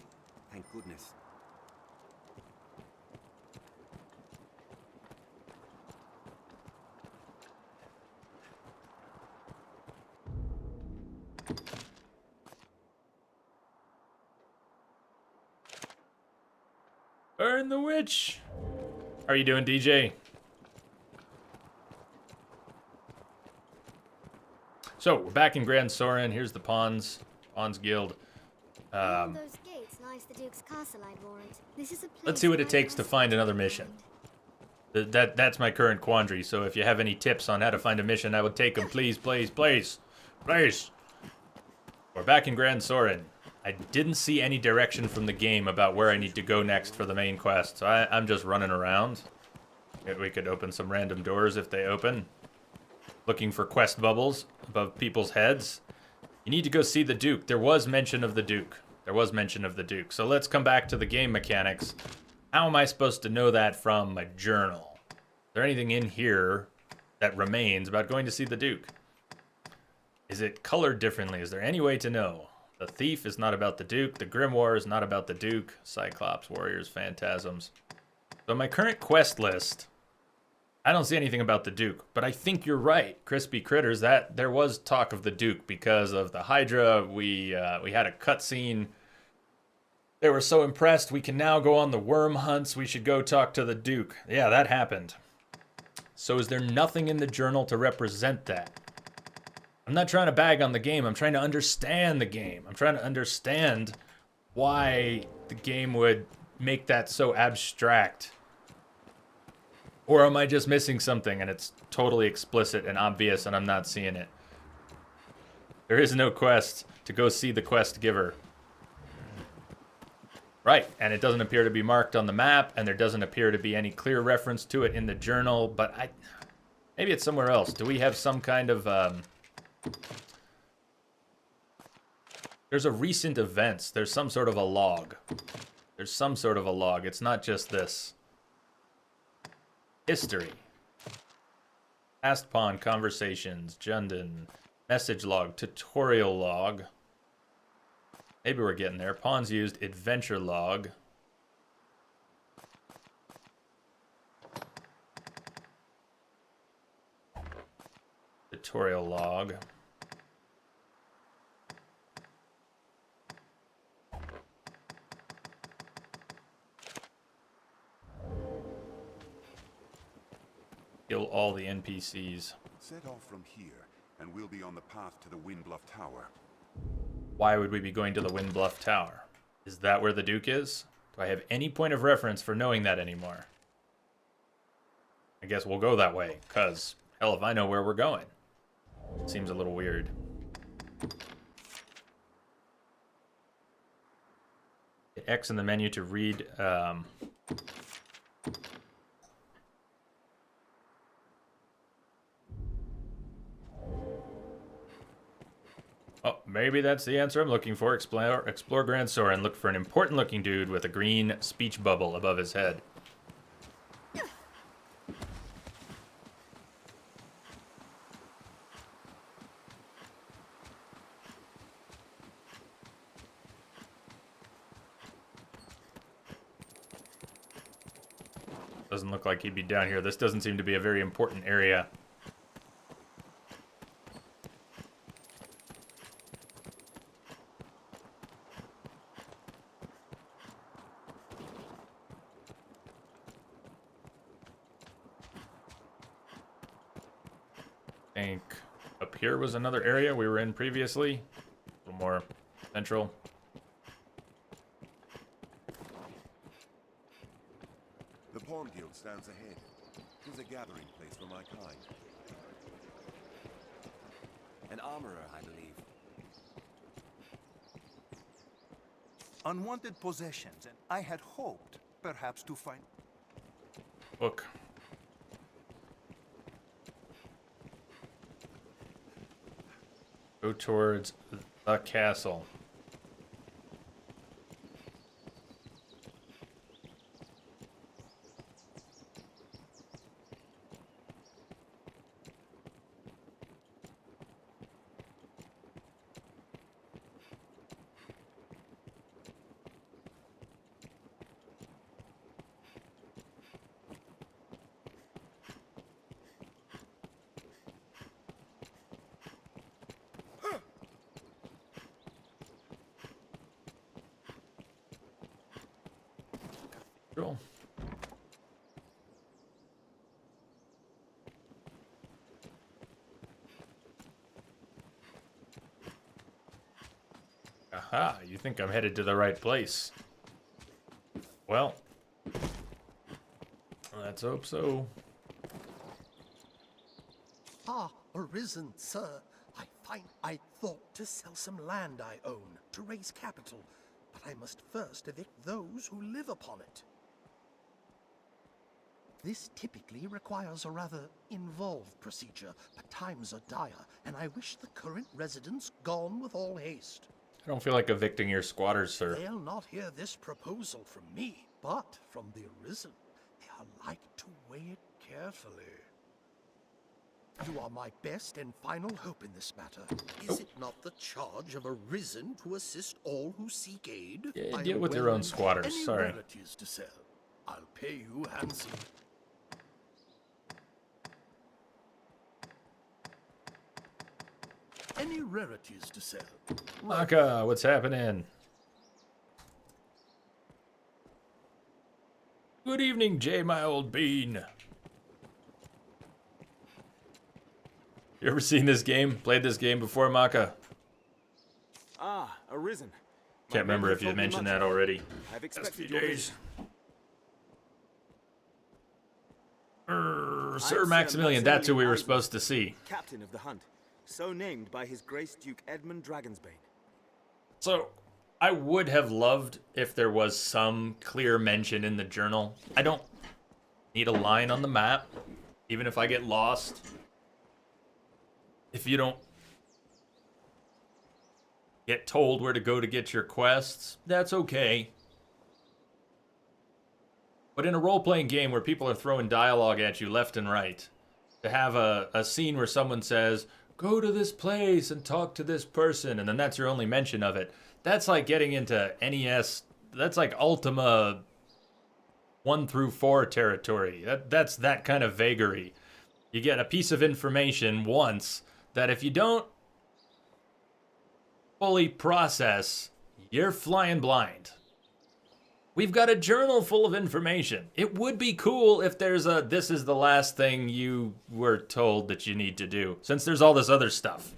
Thank goodness. Burn the witch! How are you doing, DJ? So, we're back in Grand Soren. Here's the Pawns Guild. Beyond those gates lies the Duke's castle, I'd warrant. This is a place Let's see what it I takes to must find another mission. That's my current quandary, so if you have any tips on how to find a mission, I would take them. Please, please, please. Please. We're back in Grand Soren. I didn't see any direction from the game about where I need to go next for the main quest, so I'm just running around. We could open some random doors if they open. Looking for quest bubbles above people's heads. You need to go see the Duke. There was mention of the Duke. So let's come back to the game mechanics. How am I supposed to know that from my journal? Is there anything in here that remains about going to see the Duke? Is it colored differently? Is there any way to know? The Thief is not about the Duke. The Grimoire is not about the Duke. Cyclops, Warriors, Phantasms. So my current quest list, I don't see anything about the Duke, but I think you're right, Crispy Critters, that there was talk of the Duke because of the Hydra. We had a cutscene. They were so impressed, we can now go on the worm hunts. We should go talk to the Duke. Yeah, that happened. So is there nothing in the journal to represent that? I'm not trying to bag on the game. I'm trying to understand the game. I'm trying to understand why the game would make that so abstract. Or am I just missing something and it's totally explicit and obvious and I'm not seeing it? There is no quest to go see the quest giver. Right, and it doesn't appear to be marked on the map, and there doesn't appear to be any clear reference to it in the journal, but maybe it's somewhere else. Do we have some kind of... There's a recent events. There's some sort of a log. It's not just this. History. Past pawn conversations. Jundin. Message log. Tutorial log. Maybe we're getting there. Pawns used. Adventure log. Tutorial log. Kill all the NPCs. Set off from here, and we'll be on the path to the Windbluff Tower. Why would we be going to the Windbluff Tower? Is that where the Duke is? Do I have any point of reference for knowing that anymore? I guess we'll go that way, because hell if I know where we're going. Seems a little weird. Hit X in the menu to read... Oh, maybe that's the answer I'm looking for. Explore Grand Soren. Look for an important-looking dude with a green speech bubble above his head. Doesn't look like he'd be down here. This doesn't seem to be a very important area. I think up here was another area we were in previously. A little more central. The Pawn Guild stands ahead. It is a gathering place for my kind. An armorer, I believe. Unwanted possessions, and I had hoped, perhaps, to find... Book. Go towards the castle. Cool. Aha, you think I'm headed to the right place. Well, let's hope so. Ah, arisen, sir. I thought to sell some land I own to raise capital, but I must first evict those who live upon it. This typically requires a rather involved procedure, but times are dire, and I wish the current residents gone with all haste. I don't feel like evicting your squatters, sir. They'll not hear this proposal from me, but from the arisen. They are like to weigh it carefully. You are my best and final hope in this matter. Is it not the charge of arisen to assist all who seek aid? Yeah, deal with your own squatters, Any sorry. rarities to sell? I'll pay you handsome. Any rarities to sell? Maka, what's happening? Good evening, Jay, my old bean. You ever seen this game? Played this game before, Maka? Ah, arisen. Can't remember if you mentioned that already. I've Last few expected your days. visit. Sir Maximilian, that's who we were supposed to see. Captain of the hunt, so named by His Grace Duke Edmund Dragonsbane. So, I would have loved if there was some clear mention in the journal. I don't need a line on the map, even if I get lost. If you don't get told where to go to get your quests, that's okay. But in a role-playing game where people are throwing dialogue at you left and right, to have a scene where someone says, go to this place and talk to this person, and then that's your only mention of it, that's like getting into NES, that's like Ultima 1 through 4 territory. That's that kind of vagary. You get a piece of information once that if you don't fully process, you're flying blind. We've got a journal full of information. It would be cool if there's a, this is the last thing you were told that you need to do, since there's all this other stuff.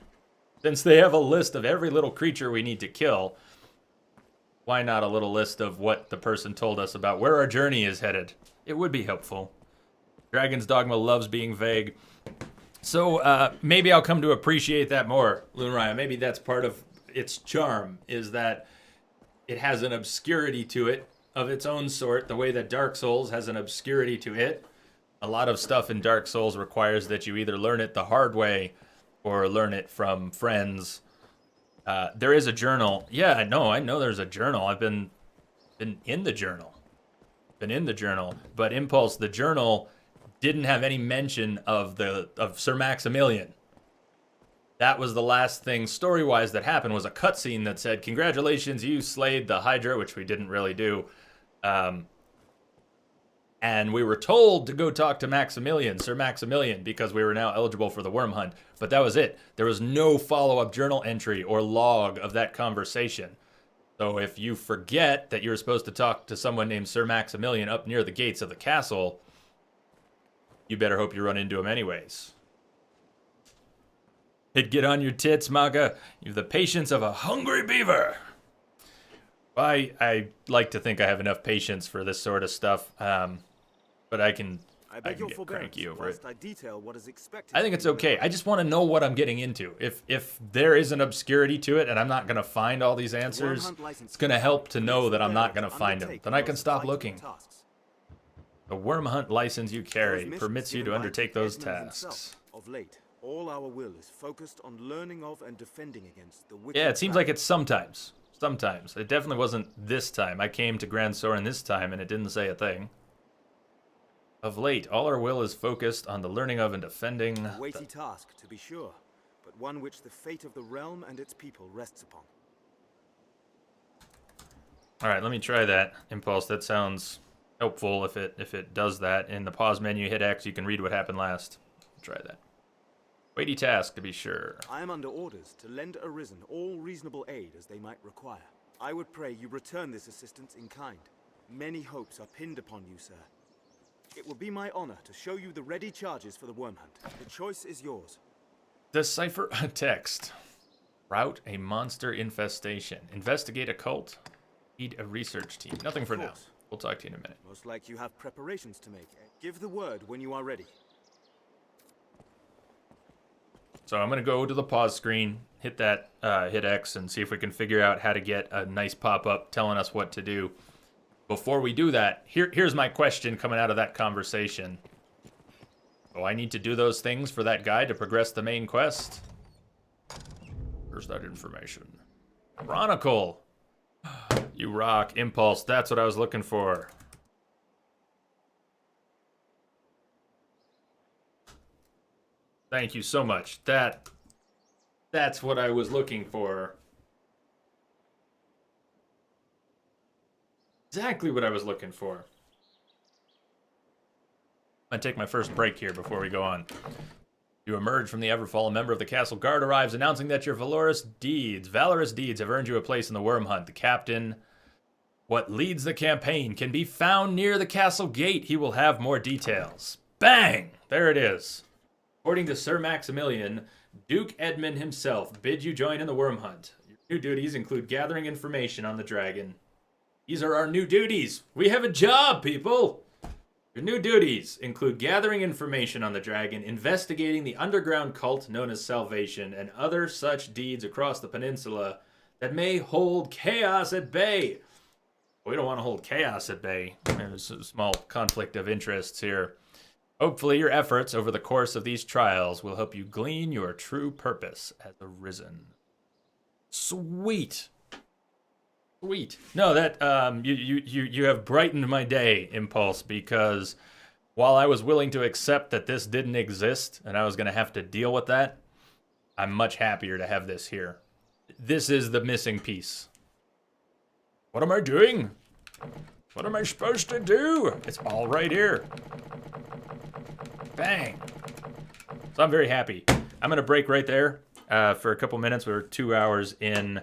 Since they have a list of every little creature we need to kill, why not a little list of what the person told us about where our journey is headed? It would be helpful. Dragon's Dogma loves being vague. So maybe I'll come to appreciate that more, Lunaraya. Maybe that's part of its charm, is that it has an obscurity to it of its own sort, the way that Dark Souls has an obscurity to it. A lot of stuff in Dark Souls requires that you either learn it the hard way or learn it from friends There is a journal. Yeah, I know there's a journal. I've been in the journal. But Impulse, the journal didn't have any mention of Sir Maximilian. That was the last thing story-wise that happened, was a cutscene that said, "Congratulations, you slayed the Hydra," which we didn't really do. And we were told to go talk to Sir Maximilian, because we were now eligible for the worm hunt. But that was it. There was no follow-up journal entry or log of that conversation. So if you forget that you're supposed to talk to someone named Sir Maximilian up near the gates of the castle, you better hope you run into him anyways. It'd get on your tits, Maga. You've the patience of a hungry beaver. I like to think I have enough patience for this sort of stuff, but I can get cranky over it. I detail what is expected. I think it's okay. I just want to know what I'm getting into. If there is an obscurity to it and I'm not going to find all these answers, it's going to help to know that I'm not going to find them. Then I can stop looking. The worm hunt license you carry permits you to undertake those tasks. Of late, all our will is focused on learning of and defending against the wicked. Yeah, it seems like it's sometimes. Sometimes. It definitely wasn't this time. I came to Grand Soren this time and it didn't say a thing. Of late, all our will is focused on the learning of and defending. A weighty task, to be sure, but one which the fate of the realm and its people rests upon. Alright, let me try that. Impulse, that sounds helpful if it does that. In the pause menu, hit X, you can read what happened last. Try that. Weighty task, to be sure. I am under orders to lend Arisen all reasonable aid as they might require. I would pray you return this assistance in kind. Many hopes are pinned upon you, sir. It will be my honor to show you the ready charges for the worm hunt. The choice is yours. Decipher a text. Route a monster infestation. Investigate a cult. Lead a research team. Nothing for now. We'll talk to you in a minute. Most like you have preparations to make. Give the word when you are ready. So I'm going to go to the pause screen, hit that, hit X, and see if we can figure out how to get a nice pop-up telling us what to do. Before we do that, here's my question coming out of that conversation. Oh, I need to do those things for that guy to progress the main quest? Where's that information? Chronicle! You rock. Impulse, that's what I was looking for. Thank you so much. That's what I was looking for. Exactly what I was looking for. I'm gonna take my first break here before we go on. You emerge from the Everfall. A member of the castle guard arrives, announcing that your valorous deeds have earned you a place in the worm hunt. The captain, what leads the campaign, can be found near the castle gate. He will have more details. Bang! There it is. According to Sir Maximilian, Duke Edmund himself bids you join in the worm hunt. Your new duties include gathering information on the dragon. These are our new duties. We have a job, people. Your new duties include gathering information on the dragon, investigating the underground cult known as Salvation, and other such deeds across the peninsula that may hold chaos at bay. We don't want to hold chaos at bay. There's a small conflict of interests here. Hopefully your efforts over the course of these trials will help you glean your true purpose as Arisen. Sweet. Sweet. No, that you have brightened my day, Impulse, because while I was willing to accept that this didn't exist and I was going to have to deal with that, I'm much happier to have this here. This is the missing piece. What am I doing? What am I supposed to do? It's all right here. Bang. So I'm very happy. I'm going to break right there for a couple minutes. We're 2 hours in.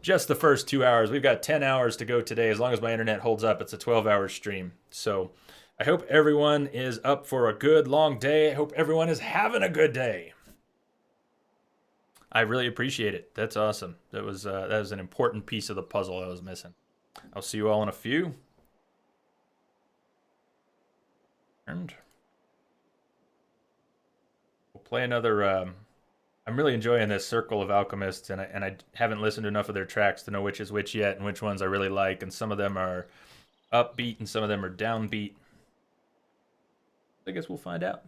Just the first 2 hours. We've got 10 hours to go today. As long as my internet holds up, it's a 12-hour stream. So I hope everyone is up for a good long day. I hope everyone is having a good day. I really appreciate it. That's awesome. That was an important piece of the puzzle I was missing. I'll see you all in a few. And we'll play another... I'm really enjoying this Circle of Alchemists, and I haven't listened to enough of their tracks to know which is which yet and which ones I really like, and some of them are upbeat and some of them are downbeat. I guess we'll find out.